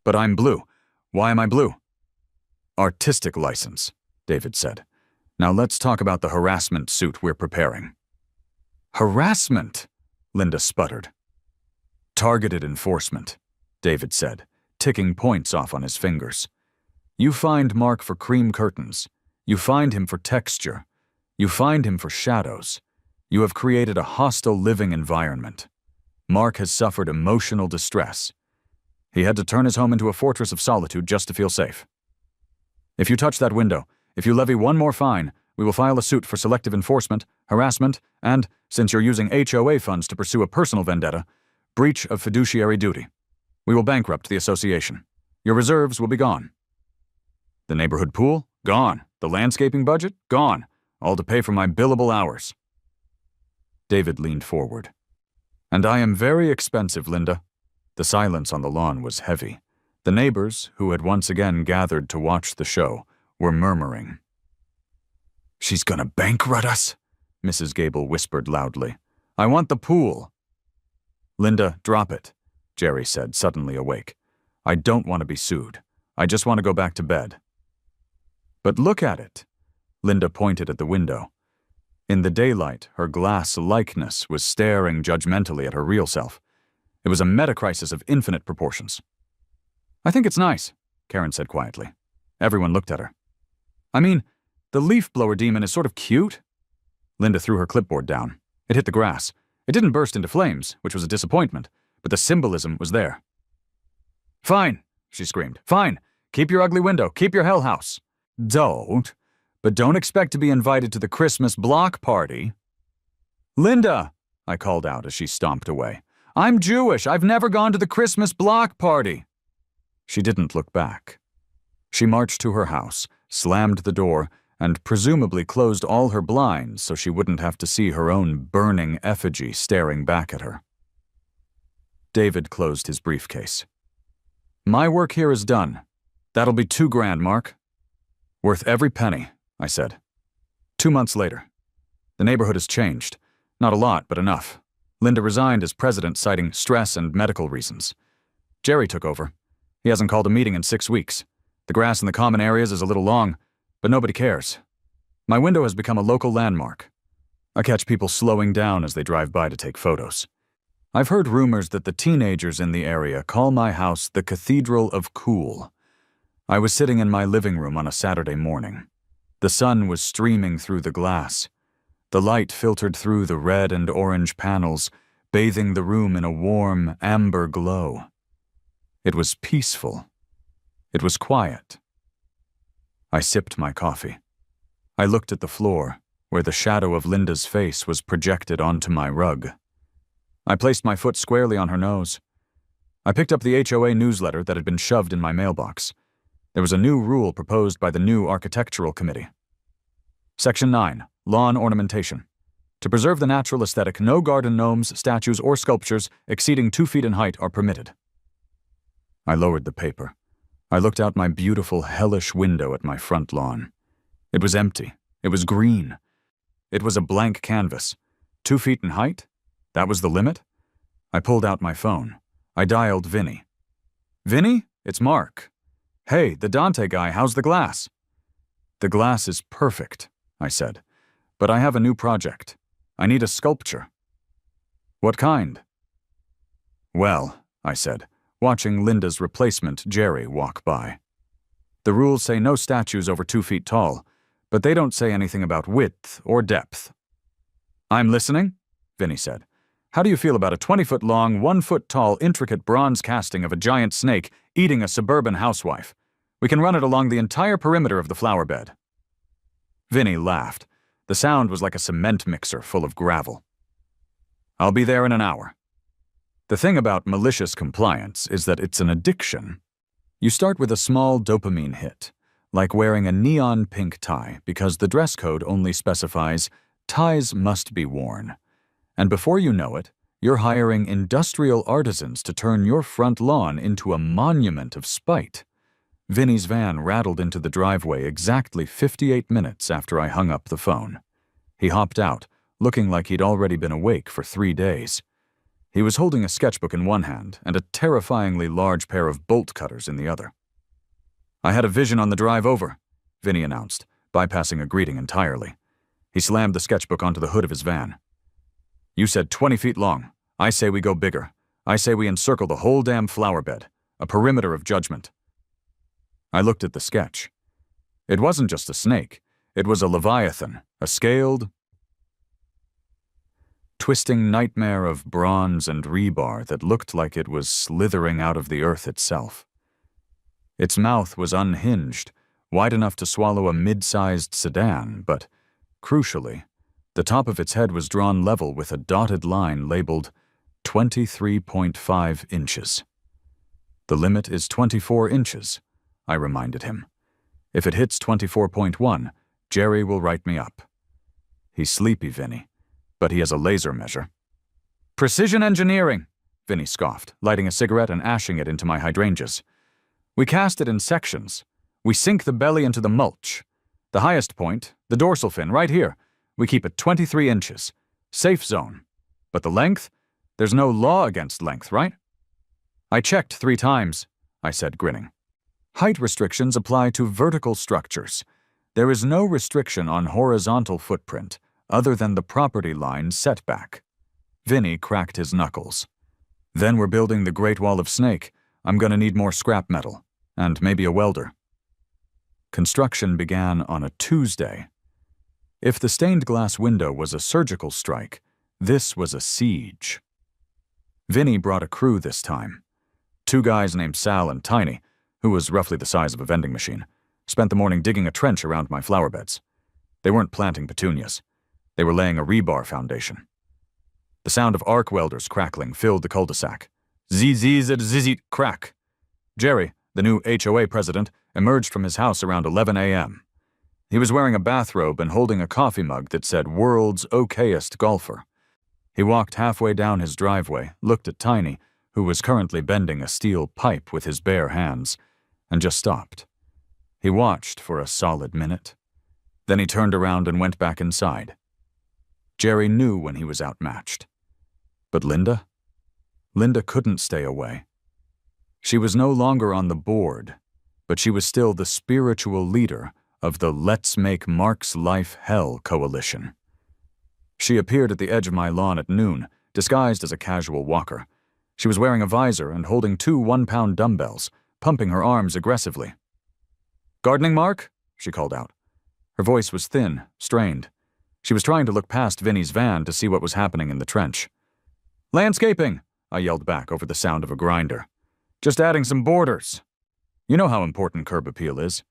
"But I'm blue. Why am I blue?" "Artistic license," David said. "Now let's talk about the harassment suit we're preparing." "Harassment?" Linda sputtered. "Targeted enforcement," David said, ticking points off on his fingers. "You find Mark for cream curtains. You find him for texture. You find him for shadows. You have created a hostile living environment. Mark has suffered emotional distress. He had to turn his home into a fortress of solitude just to feel safe. If you touch that window, if you levy one more fine, we will file a suit for selective enforcement, harassment, and, since you're using HOA funds to pursue a personal vendetta, breach of fiduciary duty. We will bankrupt the association. Your reserves will be gone. The neighborhood pool? Gone. The landscaping budget? Gone. All to pay for my billable hours." David leaned forward. "And I am very expensive, Linda." The silence on the lawn was heavy. The neighbors, who had once again gathered to watch the show, were murmuring. "She's gonna bankrupt us," Mrs. Gable whispered loudly. "I want the pool." "Linda, drop it," Jerry said, suddenly awake. "I don't want to be sued. I just want to go back to bed." "But look at it." Linda pointed at the window. In the daylight, her glass likeness was staring judgmentally at her real self. It was a meta-crisis of infinite proportions. "I think it's nice," Karen said quietly. Everyone looked at her. "I mean, the leaf blower demon is sort of cute." Linda threw her clipboard down. It hit the grass. It didn't burst into flames, which was a disappointment, but the symbolism was there. "Fine," she screamed. "Fine. Keep your ugly window. Keep your hell house. But don't expect to be invited to the Christmas block party." "Linda," I called out as she stomped away. "I'm Jewish. I've never gone to the Christmas block party." She didn't look back. She marched to her house, slammed the door, and presumably closed all her blinds so she wouldn't have to see her own burning effigy staring back at her. David closed his briefcase. "My work here is done. That'll be $2,000, Mark." "Worth every penny," I said. 2 months later. The neighborhood has changed. Not a lot, but enough. Linda resigned as president, citing stress and medical reasons. Jerry took over. He hasn't called a meeting in 6 weeks. The grass in the common areas is a little long, but nobody cares. My window has become a local landmark. I catch people slowing down as they drive by to take photos. I've heard rumors that the teenagers in the area call my house the Cathedral of Cool. I was sitting in my living room on a Saturday morning. The sun was streaming through the glass. The light filtered through the red and orange panels, bathing the room in a warm, amber glow. It was peaceful. It was quiet. I sipped my coffee. I looked at the floor, where the shadow of Linda's face was projected onto my rug. I placed my foot squarely on her nose. I picked up the HOA newsletter that had been shoved in my mailbox. There was a new rule proposed by the new Architectural Committee. Section 9, Lawn Ornamentation. To preserve the natural aesthetic, no garden gnomes, statues, or sculptures exceeding 2 feet in height are permitted. I lowered the paper. I looked out my beautiful, hellish window at my front lawn. It was empty. It was green. It was a blank canvas. 2 feet in height? That was the limit? I pulled out my phone. I dialed Vinny. "Vinny, it's Mark. Hey, the Dante guy, how's the glass?" "The glass is perfect," I said. "But I have a new project. I need a sculpture." "What kind?" "Well," I said, watching Linda's replacement, Jerry, walk by. "The rules say no statues over 2 feet tall, but they don't say anything about width or depth." "I'm listening," Vinny said. "How do you feel about a 20-foot-long, 1-foot-tall, intricate bronze casting of a giant snake eating a suburban housewife? We can run it along the entire perimeter of the flower bed." Vinny laughed. The sound was like a cement mixer full of gravel. "I'll be there in an hour." The thing about malicious compliance is that it's an addiction. You start with a small dopamine hit, like wearing a neon pink tie because the dress code only specifies ties must be worn. And before you know it, you're hiring industrial artisans to turn your front lawn into a monument of spite. Vinny's van rattled into the driveway exactly 58 minutes after I hung up the phone. He hopped out, looking like he'd already been awake for 3 days. He was holding a sketchbook in one hand and a terrifyingly large pair of bolt cutters in the other. "I had a vision on the drive over," Vinny announced, bypassing a greeting entirely. He slammed the sketchbook onto the hood of his van. "You said 20 feet long. I say we go bigger. I say we encircle the whole damn flower bed. A perimeter of judgment." I looked at the sketch. It wasn't just a snake. It was a leviathan, a scaled, twisting nightmare of bronze and rebar that looked like it was slithering out of the earth itself. Its mouth was unhinged, wide enough to swallow a mid-sized sedan, but, crucially, the top of its head was drawn level with a dotted line labeled 23.5 inches. "The limit is 24 inches, I reminded him. "If it hits 24.1, Jerry will write me up." He's sleepy, Vinny, but he has a laser measure. "Precision engineering," Vinny scoffed, lighting a cigarette and ashing it into my hydrangeas. "We cast it in sections. We sink the belly into the mulch. The highest point, the dorsal fin, right here. We keep it 23 inches. Safe zone. But the length? There's no law against length, right? I checked 3 times, I said, grinning. Height restrictions apply to vertical structures. There is no restriction on horizontal footprint other than the property line setback. Vinny cracked his knuckles. Then we're building the Great Wall of Snake. I'm gonna need more scrap metal. And maybe a welder. Construction began on a Tuesday. If the stained glass window was a surgical strike, this was a siege. Vinny brought a crew this time. 2 guys named Sal and Tiny, who was roughly the size of a vending machine, spent the morning digging a trench around my flower beds. They weren't planting petunias. They were laying a rebar foundation. The sound of arc welders crackling filled the cul-de-sac. Zzzz crack. Jerry, the new HOA president, emerged from his house around 11 a.m. He was wearing a bathrobe and holding a coffee mug that said "World's Okayest Golfer." He walked halfway down his driveway, looked at Tiny, who was currently bending a steel pipe with his bare hands, and just stopped. He watched for a solid minute. Then he turned around and went back inside. Jerry knew when he was outmatched. But Linda? Linda couldn't stay away. She was no longer on the board, but she was still the spiritual leader of the Let's Make Mark's Life Hell coalition. She appeared at the edge of my lawn at noon, disguised as a casual walker. She was wearing a visor and holding 2 one-pound dumbbells, pumping her arms aggressively. "Gardening, Mark?" she called out. Her voice was thin, strained. She was trying to look past Vinny's van to see what was happening in the trench. "Landscaping," I yelled back over the sound of a grinder. "Just adding some borders. You know how important curb appeal is."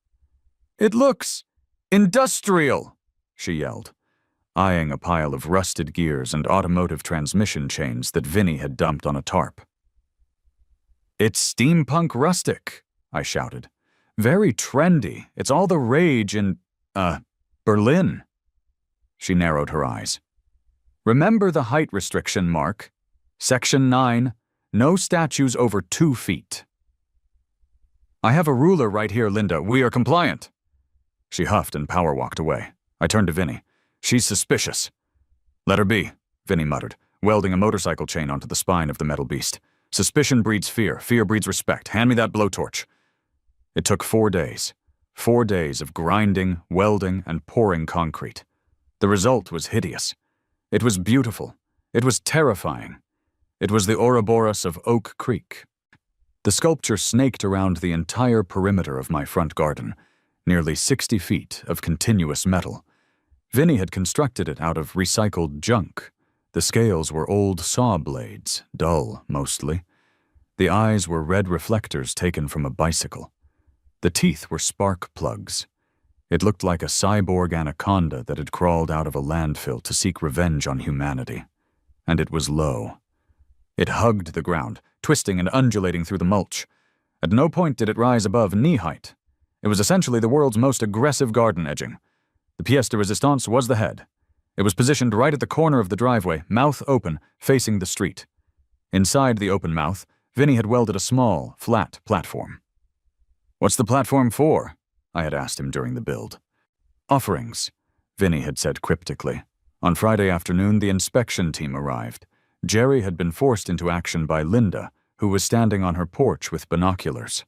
"It looks industrial," she yelled, eyeing a pile of rusted gears and automotive transmission chains that Vinny had dumped on a tarp. "It's steampunk rustic," I shouted. "Very trendy. It's all the rage in, Berlin." She narrowed her eyes. "Remember the height restriction, Mark. Section 9, no statues over 2 feet. "I have a ruler right here, Linda. We are compliant." She huffed and power-walked away. I turned to Vinny. "She's suspicious." "Let her be," Vinny muttered, welding a motorcycle chain onto the spine of the metal beast. "Suspicion breeds fear. Fear breeds respect. Hand me that blowtorch." It took 4 days. 4 days of grinding, welding, and pouring concrete. The result was hideous. It was beautiful. It was terrifying. It was the Ouroboros of Oak Creek. The sculpture snaked around the entire perimeter of my front garden, nearly 60 feet of continuous metal. Vinny had constructed it out of recycled junk. The scales were old saw blades, dull mostly. The eyes were red reflectors taken from a bicycle. The teeth were spark plugs. It looked like a cyborg anaconda that had crawled out of a landfill to seek revenge on humanity. And it was low. It hugged the ground, twisting and undulating through the mulch. At no point did it rise above knee height. It was essentially the world's most aggressive garden edging. The pièce de résistance was the head. It was positioned right at the corner of the driveway, mouth open, facing the street. Inside the open mouth, Vinny had welded a small, flat platform. "What's the platform for?" I had asked him during the build. "Offerings," Vinny had said cryptically. On Friday afternoon, the inspection team arrived. Jerry had been forced into action by Linda, who was standing on her porch with binoculars.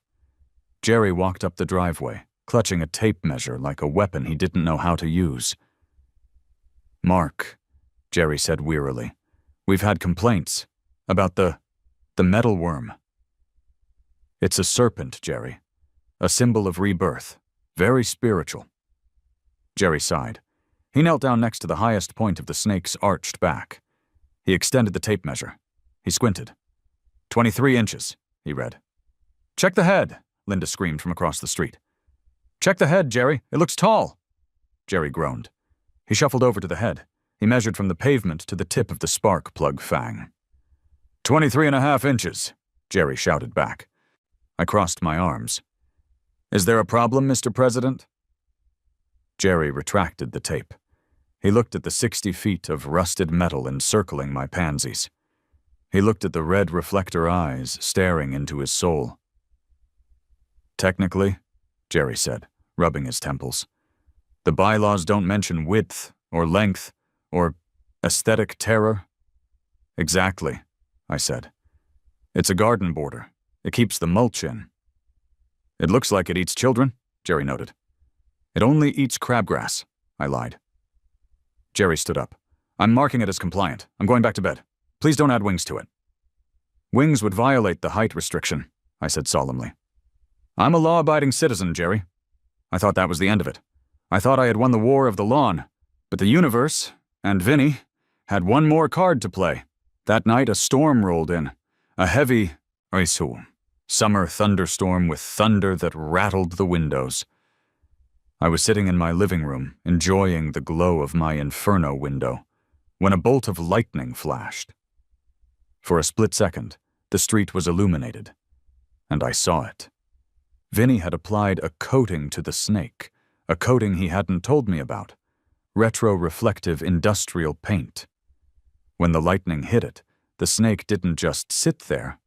Jerry walked up the driveway, clutching a tape measure like a weapon he didn't know how to use. "Mark," Jerry said wearily, "we've had complaints about the metal worm." "It's a serpent, Jerry. A symbol of rebirth. Very spiritual." Jerry sighed. He knelt down next to the highest point of the snake's arched back. He extended the tape measure. He squinted. 23 inches, he read. "Check the head," Linda screamed from across the street. "Check the head, Jerry. It looks tall." Jerry groaned. He shuffled over to the head. He measured from the pavement to the tip of the spark plug fang. 23.5 inches, Jerry shouted back. I crossed my arms. "Is there a problem, Mr. President?" Jerry retracted the tape. He looked at the 60 feet of rusted metal encircling my pansies. He looked at the red reflector eyes staring into his soul. "Technically," Jerry said, rubbing his temples, "the bylaws don't mention width or length, or aesthetic terror? Exactly, I said. It's a garden border. It keeps the mulch in. It looks like it eats children, Jerry noted. It only eats crabgrass, I lied. Jerry stood up. I'm marking it as compliant. I'm going back to bed. Please don't add wings to it. Wings would violate the height restriction, I said solemnly. I'm a law-abiding citizen, Jerry. I thought that was the end of it. I thought I had won the war of the lawn, but the universe, and Vinny, had one more card to play. That night a storm rolled in. A heavy, summer thunderstorm with thunder that rattled the windows. I was sitting in my living room, enjoying the glow of my Inferno window, when a bolt of lightning flashed. For a split second, the street was illuminated, and I saw it. Vinny had applied a coating to the snake, a coating he hadn't told me about, retro-reflective industrial paint. When the lightning hit it, the snake didn't just sit there.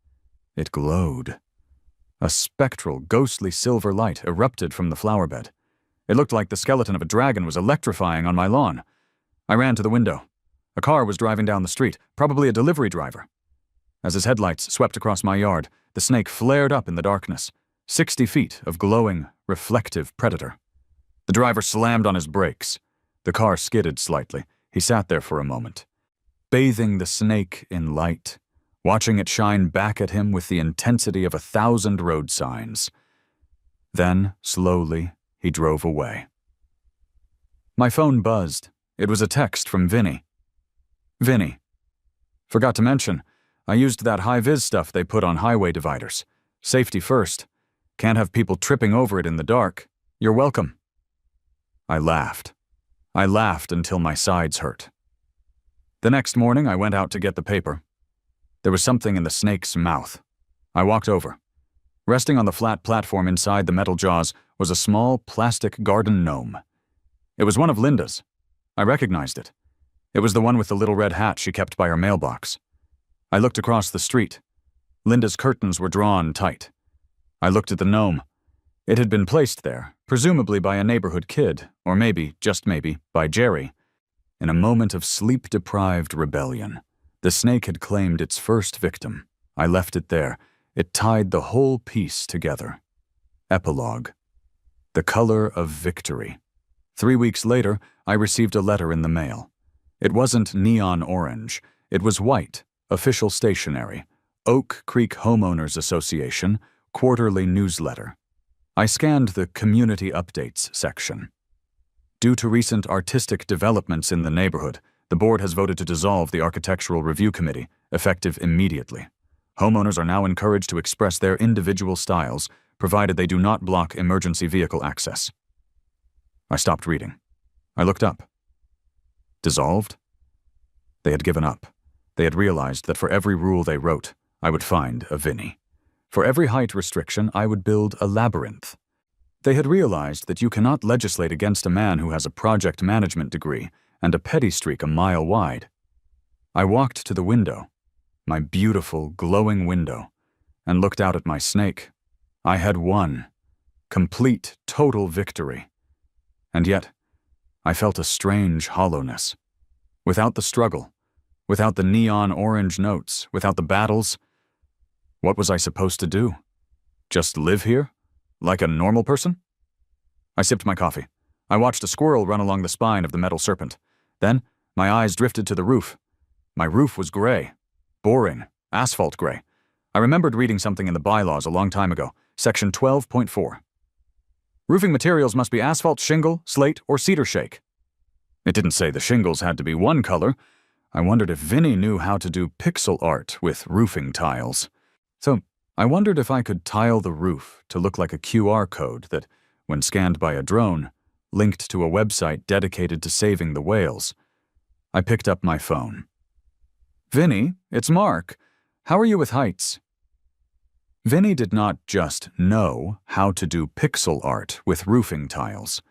It glowed. A spectral, ghostly silver light erupted from the flower bed. It looked like the skeleton of a dragon was electrifying on my lawn. I ran to the window. A car was driving down the street, probably a delivery driver. As his headlights swept across my yard, the snake flared up in the darkness, 60 feet of glowing, reflective predator. The driver slammed on his brakes. The car skidded slightly. He sat there for a moment, bathing the snake in light, watching it shine back at him with the intensity of 1,000 road signs. Then, slowly, he drove away. My phone buzzed. It was a text from Vinny. Vinny. Forgot to mention, I used that high-vis stuff they put on highway dividers. Safety first. Can't have people tripping over it in the dark. You're welcome. I laughed. I laughed until my sides hurt. The next morning, I went out to get the paper. There was something in the snake's mouth. I walked over. Resting on the flat platform inside the metal jaws was a small plastic garden gnome. It was one of Linda's. I recognized it. It was the one with the little red hat she kept by her mailbox. I looked across the street. Linda's curtains were drawn tight. I looked at the gnome. It had been placed there, presumably by a neighborhood kid, or maybe, just maybe, by Jerry. In a moment of sleep-deprived rebellion, the snake had claimed its first victim. I left it there. It tied the whole piece together. Epilogue. The color of victory. 3 weeks later, I received a letter in the mail. It wasn't neon orange. It was white, official stationery, Oak Creek Homeowners Association, quarterly newsletter. I scanned the Community Updates section. Due to recent artistic developments in the neighborhood, the board has voted to dissolve the Architectural Review Committee, effective immediately. Homeowners are now encouraged to express their individual styles, provided they do not block emergency vehicle access. I stopped reading. I looked up. Dissolved? They had given up. They had realized that for every rule they wrote, I would find a Vinny. For every height restriction, I would build a labyrinth. They had realized that you cannot legislate against a man who has a project management degree and a petty streak a mile wide. I walked to the window, my beautiful, glowing window, and looked out at my snake. I had won. Complete, total victory. And yet, I felt a strange hollowness. Without the struggle, without the neon orange notes, without the battles, what was I supposed to do? Just live here? Like a normal person? I sipped my coffee. I watched a squirrel run along the spine of the metal serpent. Then, my eyes drifted to the roof. My roof was gray. Boring. Asphalt gray. I remembered reading something in the bylaws a long time ago, section 12.4. Roofing materials must be asphalt, shingle, slate, or cedar shake. It didn't say the shingles had to be one color. I wondered if Vinny knew how to do pixel art with roofing tiles. So, I wondered if I could tile the roof to look like a QR code that, when scanned by a drone, linked to a website dedicated to saving the whales. I picked up my phone. Vinny, it's Mark. How are you with heights? Vinny did not just know how to do pixel art with roofing tiles.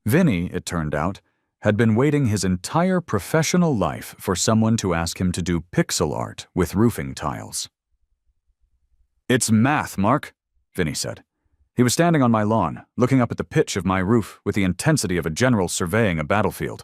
Vinny, it turned out, had been waiting his entire professional life for someone to ask him to do pixel art with roofing tiles. It's math, Mark, Vinny said. He was standing on my lawn, looking up at the pitch of my roof with the intensity of a general surveying a battlefield.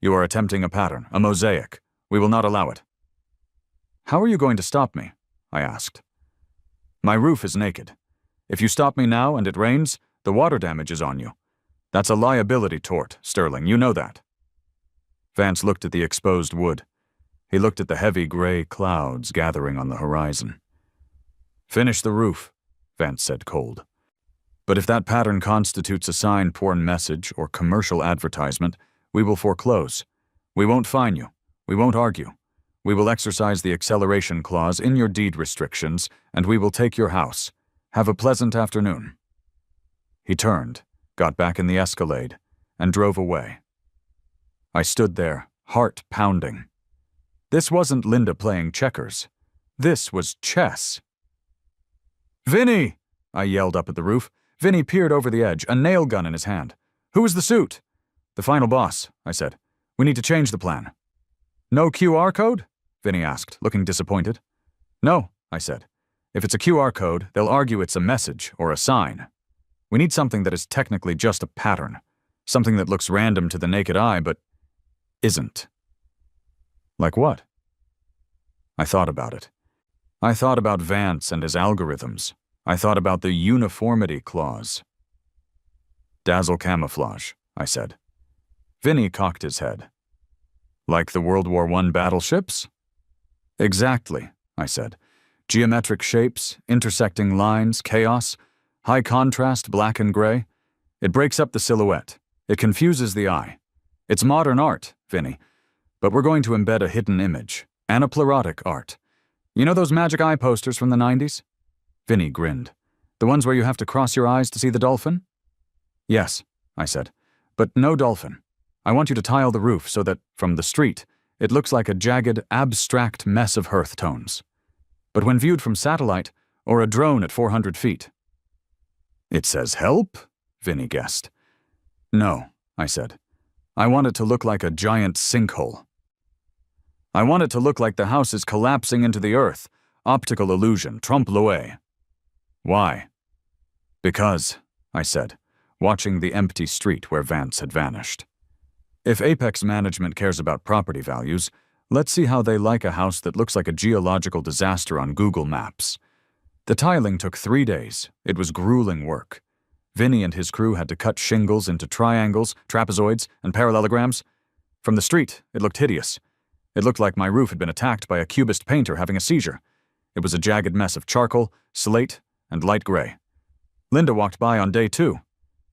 You are attempting a pattern, a mosaic. We will not allow it." "How are you going to stop me?" I asked. "My roof is naked. If you stop me now and it rains, the water damage is on you. That's a liability tort, Sterling, you know that." Vance looked at the exposed wood. He looked at the heavy gray clouds gathering on the horizon. "Finish the roof," Vance said cold. "But if that pattern constitutes a sign porn message or commercial advertisement, we will foreclose. We won't fine you. We won't argue. We will exercise the acceleration clause in your deed restrictions, and we will take your house. Have a pleasant afternoon." He turned, got back in the Escalade, and drove away. I stood there, heart pounding. This wasn't Linda playing checkers. This was chess. "Vinny!" I yelled up at the roof. Vinny peered over the edge, a nail gun in his hand. "Who is the suit?" "The final boss," I said. "We need to change the plan." "No QR code?" Vinny asked, looking disappointed. "No," I said. "If it's a QR code, they'll argue it's a message or a sign. We need something that is technically just a pattern, something that looks random to the naked eye but isn't." "Like what?" I thought about it. I thought about Vance and his algorithms. I thought about the uniformity clause. "Dazzle camouflage," I said. Vinny cocked his head. "Like the World War I battleships?" "Exactly," I said. "Geometric shapes, intersecting lines, chaos, high contrast black and gray. It breaks up the silhouette. It confuses the eye. It's modern art, Vinny, but we're going to embed a hidden image, anaplerotic art. You know those magic eye posters from the 90s? Vinny grinned. "The ones where you have to cross your eyes to see the dolphin?" "Yes," I said, "but no dolphin. I want you to tile the roof so that, from the street, it looks like a jagged, abstract mess of hearth tones. But when viewed from satellite, or a drone at 400 feet. "It says help?" Vinny guessed. "No," I said. "I want it to look like a giant sinkhole. I want it to look like the house is collapsing into the earth. Optical illusion, trompe-l'oeil." "Why?" "Because," I said, watching the empty street where Vance had vanished. "If Apex Management cares about property values, let's see how they like a house that looks like a geological disaster on Google Maps." The tiling took 3 days. It was grueling work. Vinny and his crew had to cut shingles into triangles, trapezoids, and parallelograms. From the street, it looked hideous. It looked like my roof had been attacked by a cubist painter having a seizure. It was a jagged mess of charcoal, slate, and light gray. Linda walked by on day 2.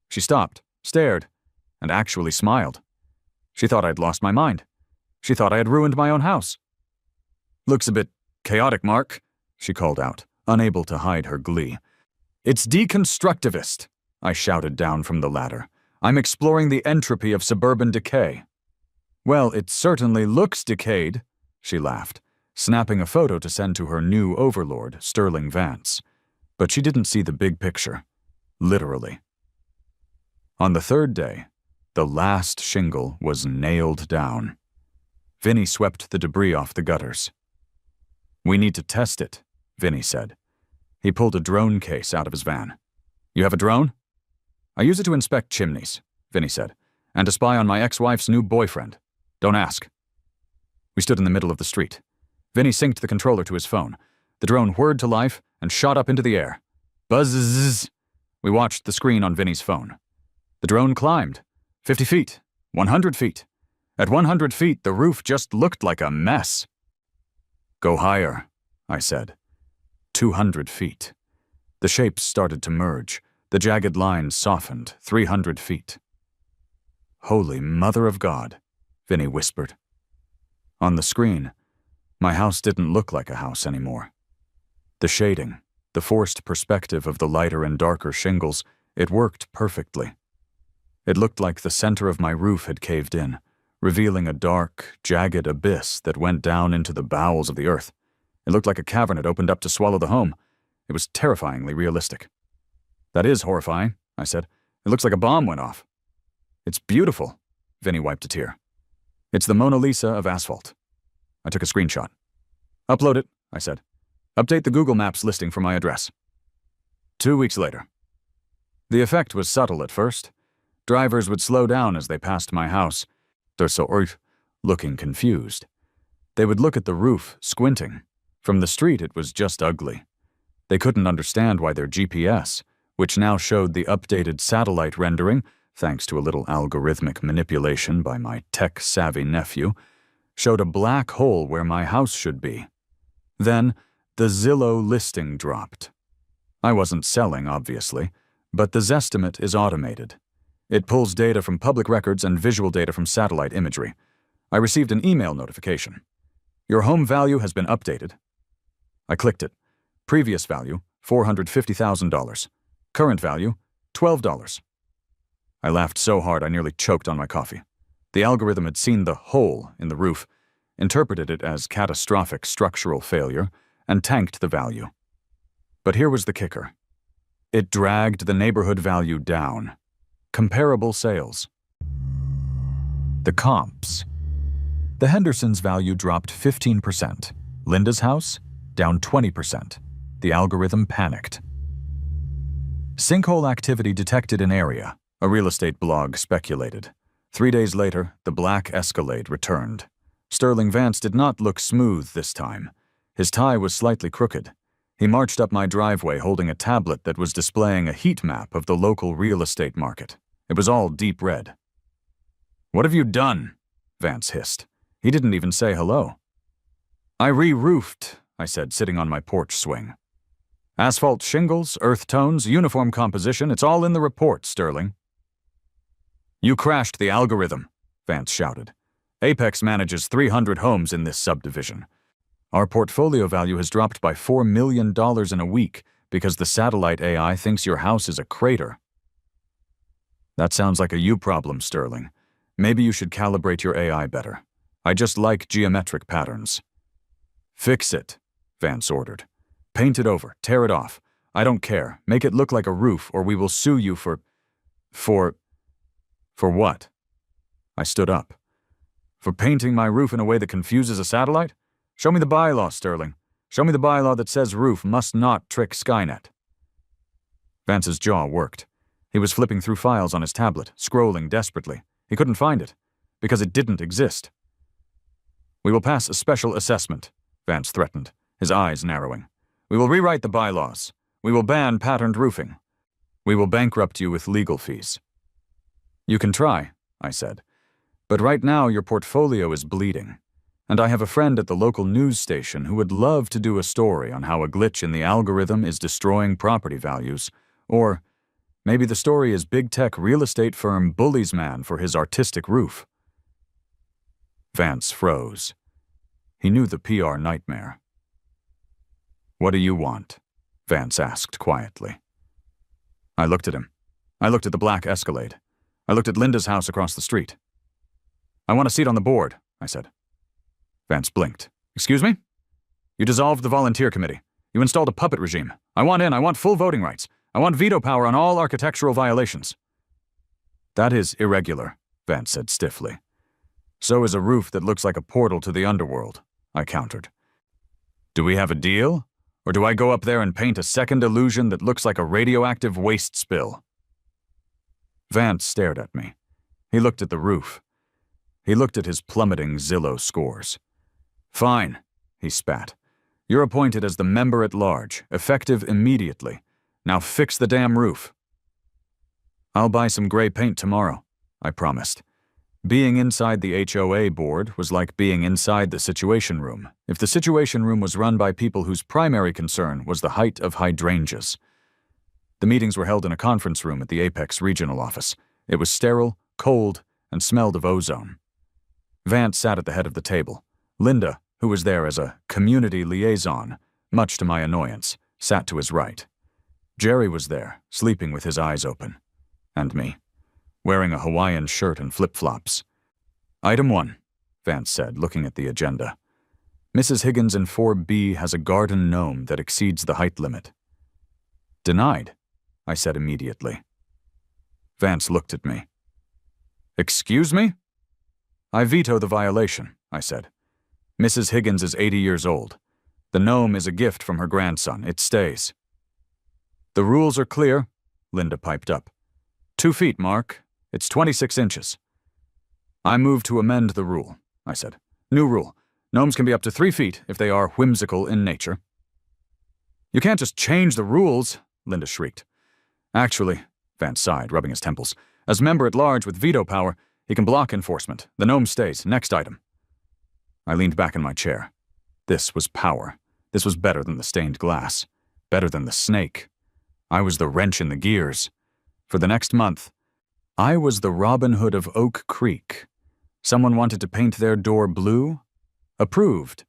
She stopped, stared, and actually smiled. She thought I'd lost my mind. She thought I had ruined my own house. "Looks a bit chaotic, Mark," she called out, unable to hide her glee. "It's deconstructivist," I shouted down from the ladder. "I'm exploring the entropy of suburban decay." "Well, it certainly looks decayed," she laughed, snapping a photo to send to her new overlord, Sterling Vance. But she didn't see the big picture. Literally. On the 3rd day, the last shingle was nailed down. Vinny swept the debris off the gutters. "We need to test it," Vinny said. He pulled a drone case out of his van. "You have a drone?" "I use it to inspect chimneys," Vinny said, "and to spy on my ex-wife's new boyfriend. Don't ask." We stood in the middle of the street. Vinny synced the controller to his phone. The drone whirred to life and shot up into the air. Buzz! We watched the screen on Vinny's phone. The drone climbed. 50 feet. 100 feet. At 100 feet, the roof just looked like a mess. "Go higher," I said. 200 feet. The shapes started to merge. The jagged lines softened. 300 feet. "Holy Mother of God," Vinny whispered. On the screen, my house didn't look like a house anymore. The shading, the forced perspective of the lighter and darker shingles, it worked perfectly. It looked like the center of my roof had caved in, revealing a dark, jagged abyss that went down into the bowels of the earth. It looked like a cavern had opened up to swallow the home. It was terrifyingly realistic. "That is horrifying," I said. "It looks like a bomb went off." "It's beautiful," Vinny wiped a tear. "It's the Mona Lisa of asphalt." I took a screenshot. "Upload it," I said. "Update the Google Maps listing for my address." 2 weeks later. The effect was subtle at first. Drivers would slow down as they passed my house. looking confused. They would look at the roof, squinting. From the street, it was just ugly. They couldn't understand why their GPS, which now showed the updated satellite rendering, thanks to a little algorithmic manipulation by my tech-savvy nephew, showed a black hole where my house should be. Then, the Zillow listing dropped. I wasn't selling, obviously, but the Zestimate is automated. It pulls data from public records and visual data from satellite imagery. I received an email notification. Your home value has been updated. I clicked it. Previous value, $450,000. Current value, $12. I laughed so hard I nearly choked on my coffee. The algorithm had seen the hole in the roof, interpreted it as catastrophic structural failure, and tanked the value. But here was the kicker. It dragged the neighborhood value down. Comparable sales. The comps. The Hendersons' value dropped 15%. Linda's house, down 20%. The algorithm panicked. Sinkhole activity detected in area, a real estate blog speculated. 3 days later, the black Escalade returned. Sterling Vance did not look smooth this time. His tie was slightly crooked. He marched up my driveway holding a tablet that was displaying a heat map of the local real estate market. It was all deep red. "What have you done?" Vance hissed. He didn't even say hello. "I re-roofed," I said, sitting on my porch swing. "Asphalt shingles, earth tones, uniform composition, it's all in the report, Sterling." "You crashed the algorithm," Vance shouted. "Apex manages 300 homes in this subdivision. Our portfolio value has dropped by $4 million in a week because the satellite AI thinks your house is a crater." "That sounds like a you problem, Sterling. Maybe you should calibrate your AI better. I just like geometric patterns." "Fix it," Vance ordered. "Paint it over, tear it off. I don't care. Make it look like a roof or we will sue you for what?" I stood up. "For painting my roof in a way that confuses a satellite? Show me the bylaw, Sterling. Show me the bylaw that says roof must not trick Skynet." Vance's jaw worked. He was flipping through files on his tablet, scrolling desperately. He couldn't find it, because it didn't exist. "We will pass a special assessment," Vance threatened, his eyes narrowing. "We will rewrite the bylaws. We will ban patterned roofing. We will bankrupt you with legal fees." "You can try," I said. "But right now your portfolio is bleeding. And I have a friend at the local news station who would love to do a story on how a glitch in the algorithm is destroying property values. Or maybe the story is big tech real estate firm bullies man for his artistic roof." Vance froze. He knew the PR nightmare. "What do you want?" Vance asked quietly. I looked at him. I looked at the black Escalade. I looked at Linda's house across the street. "I want a seat on the board," I said. Vance blinked. "Excuse me?" "You dissolved the volunteer committee. You installed a puppet regime. I want in. I want full voting rights. I want veto power on all architectural violations." "That is irregular," Vance said stiffly. "So is a roof that looks like a portal to the underworld," I countered. "Do we have a deal? Or do I go up there and paint a second illusion that looks like a radioactive waste spill?" Vance stared at me. He looked at the roof. He looked at his plummeting Zillow scores. "Fine," he spat. "You're appointed as the member-at-large, effective immediately. Now fix the damn roof." "I'll buy some gray paint tomorrow," I promised. Being inside the HOA board was like being inside the Situation Room, if the Situation Room was run by people whose primary concern was the height of hydrangeas. The meetings were held in a conference room at the Apex regional office. It was sterile, cold, and smelled of ozone. Vance sat at the head of the table. Linda, who was there as a community liaison, much to my annoyance, sat to his right. Jerry was there, sleeping with his eyes open. And me, wearing a Hawaiian shirt and flip-flops. "Item 1, Vance said, looking at the agenda. "Mrs. Higgins in 4B has a garden gnome that exceeds the height limit." "Denied," I said immediately. Vance looked at me. "Excuse me?" "I veto the violation," I said. "Mrs. Higgins is 80 years old. The gnome is a gift from her grandson. It stays." "The rules are clear," Linda piped up. 2 feet, Mark. It's 26 inches. I move to amend the rule, I said. New rule. Gnomes can be up to 3 feet if they are whimsical in nature. You can't just change the rules, Linda shrieked. Actually, Vance sighed, rubbing his temples, as member-at-large with veto power, he can block enforcement. The gnome stays. Next item. I leaned back in my chair. This was power. This was better than the stained glass. Better than the snake. I was the wrench in the gears. For the next month, I was the Robin Hood of Oak Creek. Someone wanted to paint their door blue? Approved.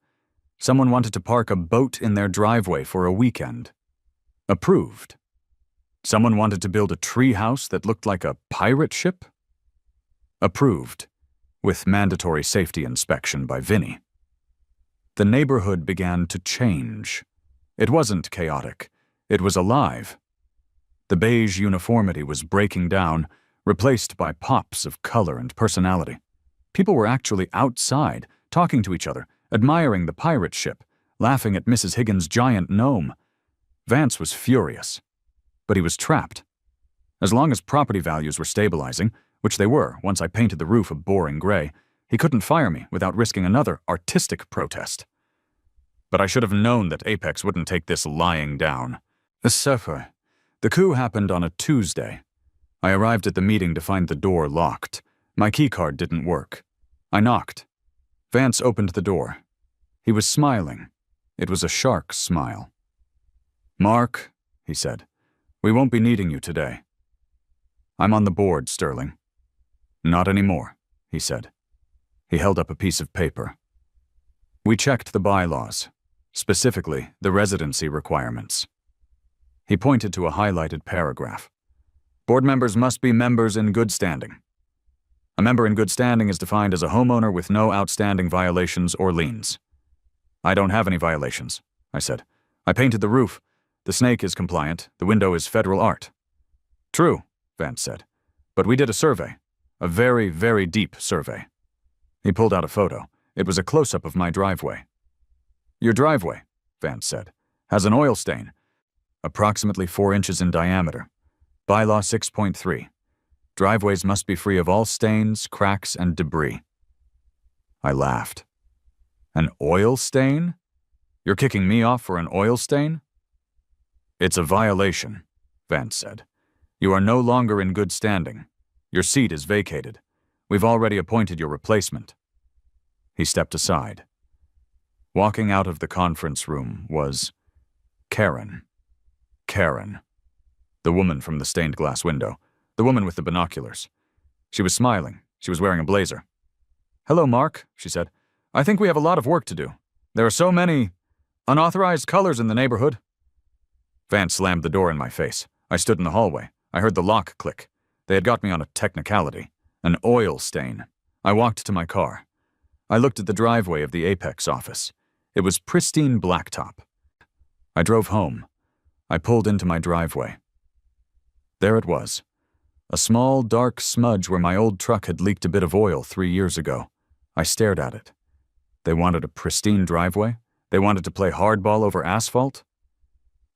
Someone wanted to park a boat in their driveway for a weekend? Approved. Someone wanted to build a tree house that looked like a pirate ship? Approved, with mandatory safety inspection by Vinny. The neighborhood began to change. It wasn't chaotic. It was alive. The beige uniformity was breaking down, replaced by pops of color and personality. People were actually outside, talking to each other, admiring the pirate ship, laughing at Mrs. Higgins' giant gnome. Vance was furious. But he was trapped. As long as property values were stabilizing, which they were once I painted the roof a boring gray, he couldn't fire me without risking another artistic protest. But I should have known that Apex wouldn't take this lying down. The coup happened on a Tuesday. I arrived at the meeting to find the door locked. My keycard didn't work. I knocked. Vance opened the door. He was smiling. It was a shark smile. "Mark," he said, "we won't be needing you today." "I'm on the board, Sterling." "Not anymore," he said. He held up a piece of paper. We checked the bylaws, specifically the residency requirements. He pointed to a highlighted paragraph. "Board members must be members in good standing. A member in good standing is defined as a homeowner with no outstanding violations or liens." "I don't have any violations," I said. "I painted the roof. The snake is compliant. The window is federal art." "True," Vance said. "But we did a survey. A very, very deep survey." He pulled out a photo. It was a close-up of my driveway. "Your driveway," Vance said, "has an oil stain, approximately 4 inches in diameter. Bylaw 6.3. Driveways must be free of all stains, cracks, and debris." I laughed. "An oil stain? You're kicking me off for an oil stain?" "It's a violation," Vance said. "You are no longer in good standing. Your seat is vacated. We've already appointed your replacement." He stepped aside. Walking out of the conference room was Karen. Karen. The woman from the stained glass window. The woman with the binoculars. She was smiling. She was wearing a blazer. "Hello, Mark," she said. "I think we have a lot of work to do. There are so many unauthorized colors in the neighborhood." Vance slammed the door in my face. I stood in the hallway. I heard the lock click. They had got me on a technicality. An oil stain. I walked to my car. I looked at the driveway of the Apex office. It was pristine blacktop. I drove home. I pulled into my driveway. There it was. A small, dark smudge where my old truck had leaked a bit of oil 3 years ago. I stared at it. They wanted a pristine driveway? They wanted to play hardball over asphalt?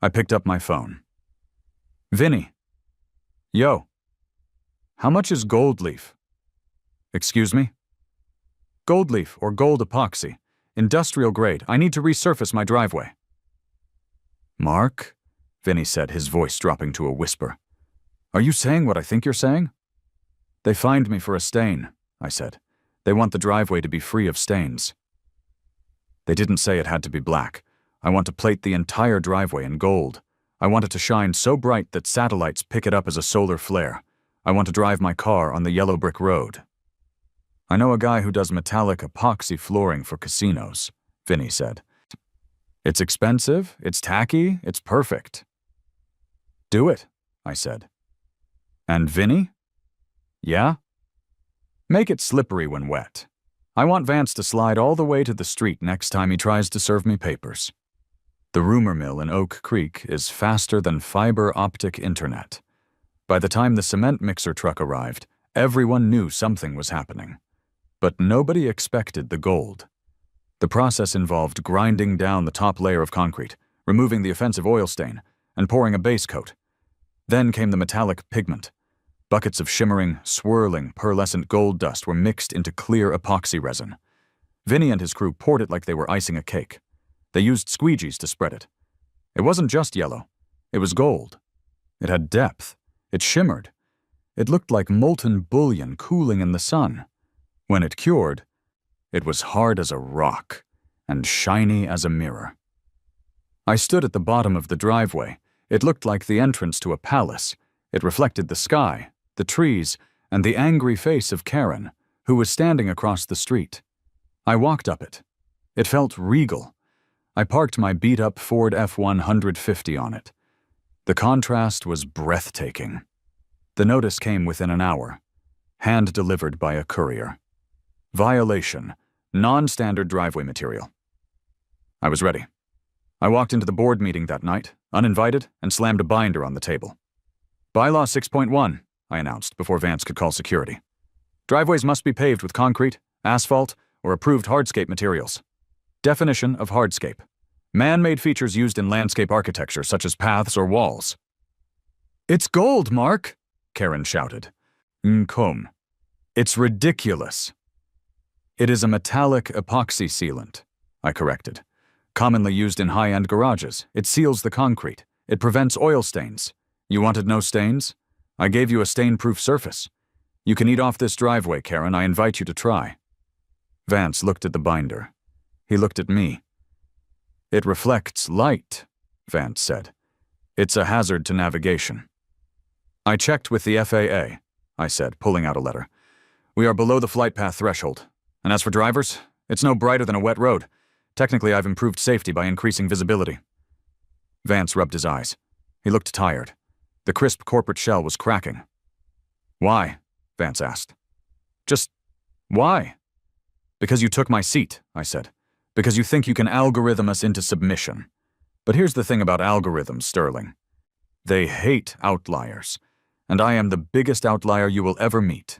I picked up my phone. "Vinny." "Yo." "How much is gold leaf?" "Excuse me?" "Gold leaf or gold epoxy. Industrial grade. I need to resurface my driveway." "Mark," Vinny said, his voice dropping to a whisper. "Are you saying what I think you're saying?" "They fined me for a stain," I said. "They want the driveway to be free of stains." "They didn't say it had to be black. I want to plate the entire driveway in gold. I want it to shine so bright that satellites pick it up as a solar flare. I want to drive my car on the yellow brick road." "I know a guy who does metallic epoxy flooring for casinos," Vinny said. "It's expensive, it's tacky, it's perfect." "Do it," I said. "And Vinny?" "Yeah?" "Make it slippery when wet. I want Vance to slide all the way to the street next time he tries to serve me papers. The rumor mill in Oak Creek is faster than fiber optic internet. By the time the cement mixer truck arrived, everyone knew something was happening. But nobody expected the gold. The process involved grinding down the top layer of concrete, removing the offensive oil stain, and pouring a base coat. Then came the metallic pigment. Buckets of shimmering, swirling, pearlescent gold dust were mixed into clear epoxy resin. Vinny and his crew poured it like they were icing a cake. They used squeegees to spread it. It wasn't just yellow. It was gold. It had depth. It shimmered. It looked like molten bullion cooling in the sun. When it cured, it was hard as a rock and shiny as a mirror. I stood at the bottom of the driveway. It looked like the entrance to a palace. It reflected the sky, the trees, and the angry face of Karen, who was standing across the street. I walked up it. It felt regal. I parked my beat-up Ford F-150 on it. The contrast was breathtaking. The notice came within an hour, hand-delivered by a courier. Violation, non-standard driveway material. I was ready. I walked into the board meeting that night, uninvited, and slammed a binder on the table. Bylaw 6.1, I announced before Vance could call security. Driveways must be paved with concrete, asphalt, or approved hardscape materials. Definition of hardscape: man-made features used in landscape architecture such as paths or walls. It's gold, Mark, Karen shouted. Come. It's ridiculous. It is a metallic epoxy sealant, I corrected. Commonly used in high-end garages. It seals the concrete. It prevents oil stains. You wanted no stains? I gave you a stain-proof surface. You can eat off this driveway, Karen. I invite you to try. Vance looked at the binder. He looked at me. It reflects light, Vance said. It's a hazard to navigation. I checked with the FAA, I said, pulling out a letter. We are below the flight path threshold. And as for drivers, it's no brighter than a wet road. Technically, I've improved safety by increasing visibility. Vance rubbed his eyes. He looked tired. The crisp corporate shell was cracking. Why? Vance asked. Just why? Because you took my seat, I said. Because you think you can algorithm us into submission. But here's the thing about algorithms, Sterling. They hate outliers, and I am the biggest outlier you will ever meet.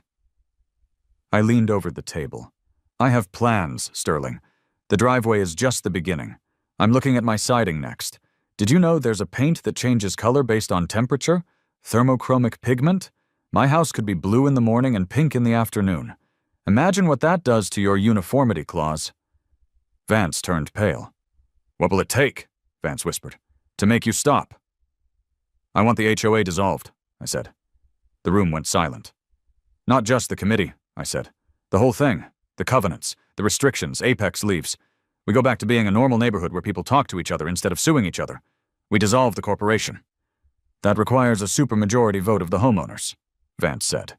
I leaned over the table. I have plans, Sterling. The driveway is just the beginning. I'm looking at my siding next. Did you know there's a paint that changes color based on temperature? Thermochromic pigment? My house could be blue in the morning and pink in the afternoon. Imagine what that does to your uniformity clause. Vance turned pale. What will it take? Vance whispered. To make you stop. I want the HOA dissolved, I said. The room went silent. Not just the committee, I said. The whole thing. The covenants, the restrictions, Apex leaves. We go back to being a normal neighborhood where people talk to each other instead of suing each other. We dissolve the corporation. That requires a supermajority vote of the homeowners, Vance said.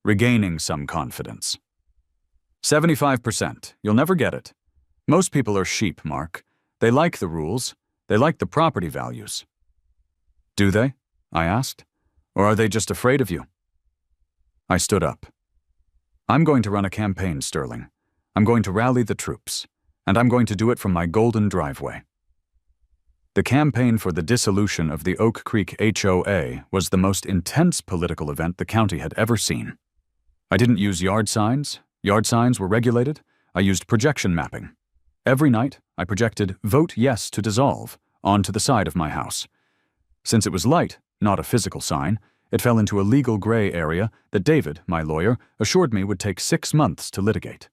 Regaining some confidence. 75%. You'll never get it. Most people are sheep, Mark. They like the rules. They like the property values. Do they? I asked. Or are they just afraid of you? I stood up. I'm going to run a campaign, Sterling. I'm going to rally the troops, and I'm going to do it from my golden driveway. The campaign for the dissolution of the Oak Creek HOA was the most intense political event the county had ever seen. I didn't use yard signs. Yard signs were regulated. I used projection mapping. Every night, I projected "Vote Yes to Dissolve" onto the side of my house. Since it was light, not a physical sign, it fell into a legal gray area that David, my lawyer, assured me would take 6 months to litigate.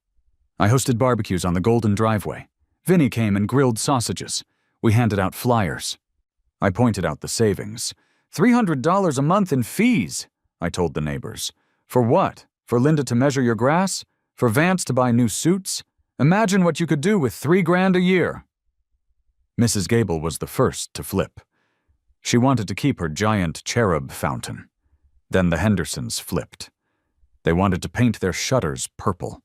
I hosted barbecues on the golden driveway. Vinny came and grilled sausages. We handed out flyers. I pointed out the savings. $300 a month in fees, I told the neighbors. For what? For Linda to measure your grass? For Vance to buy new suits? Imagine what you could do with $3,000 a year. Mrs. Gable was the first to flip. She wanted to keep her giant cherub fountain. Then the Hendersons flipped. They wanted to paint their shutters purple.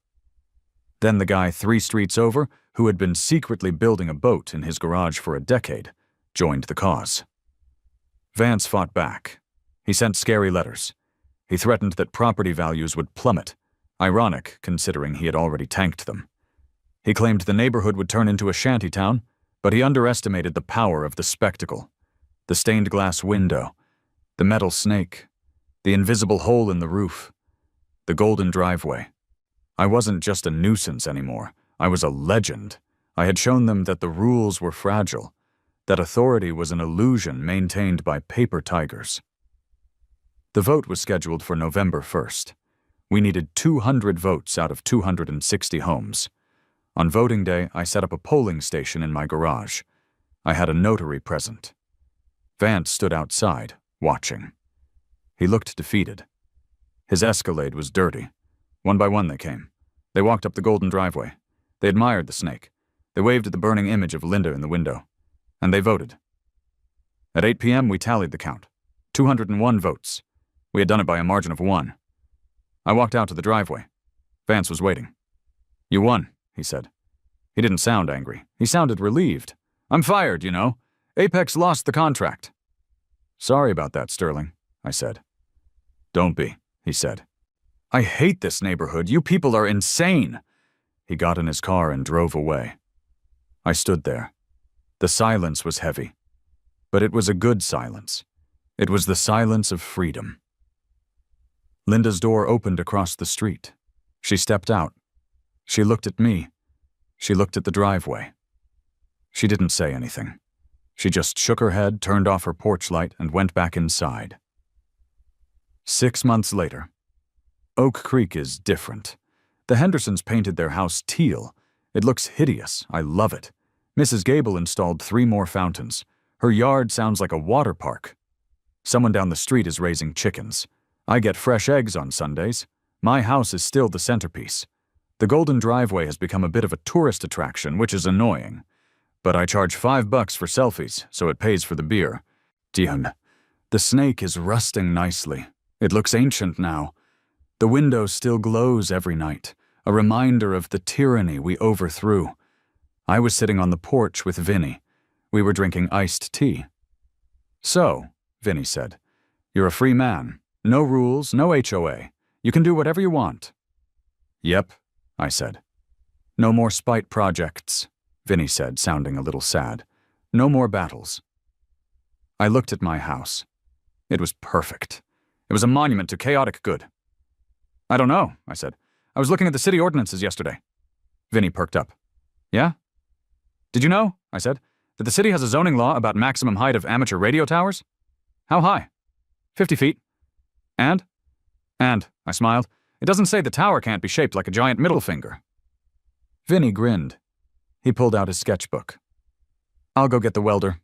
Then the guy 3 streets over, who had been secretly building a boat in his garage for a decade, joined the cause. Vance fought back. He sent scary letters. He threatened that property values would plummet, ironic considering he had already tanked them. He claimed the neighborhood would turn into a shantytown, but he underestimated the power of the spectacle. The stained glass window, the metal snake, the invisible hole in the roof, the golden driveway. I wasn't just a nuisance anymore. I was a legend. I had shown them that the rules were fragile, that authority was an illusion maintained by paper tigers. The vote was scheduled for November 1st. We needed 200 votes out of 260 homes. On voting day, I set up a polling station in my garage. I had a notary present. Vance stood outside, watching. He looked defeated. His Escalade was dirty. One by one they came. They walked up the golden driveway. They admired the snake. They waved at the burning image of Linda in the window. And they voted. At 8 p.m., we tallied the count. 201 votes. We had done it by a margin of 1. I walked out to the driveway. Vance was waiting. "You won," he said. He didn't sound angry. He sounded relieved. "I'm fired, you know. Apex lost the contract." "Sorry about that, Sterling," I said. "Don't be," he said. "I hate this neighborhood. You people are insane." He got in his car and drove away. I stood there. The silence was heavy. But it was a good silence. It was the silence of freedom. Linda's door opened across the street. She stepped out. She looked at me. She looked at the driveway. She didn't say anything. She just shook her head, turned off her porch light, and went back inside. 6 months later. Oak Creek is different. The Hendersons painted their house teal. It looks hideous. I love it. Mrs. Gable installed 3 more fountains. Her yard sounds like a water park. Someone down the street is raising chickens. I get fresh eggs on Sundays. My house is still the centerpiece. The golden driveway has become a bit of a tourist attraction, which is annoying. But I charge $5 for selfies, so it pays for the beer. Dion, the snake is rusting nicely. It looks ancient now. The window still glows every night, a reminder of the tyranny we overthrew. I was sitting on the porch with Vinny. We were drinking iced tea. "So," Vinny said, "you're a free man. No rules, no HOA. You can do whatever you want." "Yep," I said. "No more spite projects," Vinny said, sounding a little sad. "No more battles." I looked at my house. It was perfect. It was a monument to chaotic good. "I don't know," I said. "I was looking at the city ordinances yesterday." Vinny perked up. "Yeah? Did you know," I said, "that the city has a zoning law about maximum height of amateur radio towers?" "How high?" 50 feet. And, I smiled, "it doesn't say the tower can't be shaped like a giant middle finger." Vinny grinned. He pulled out his sketchbook. "I'll go get the welder.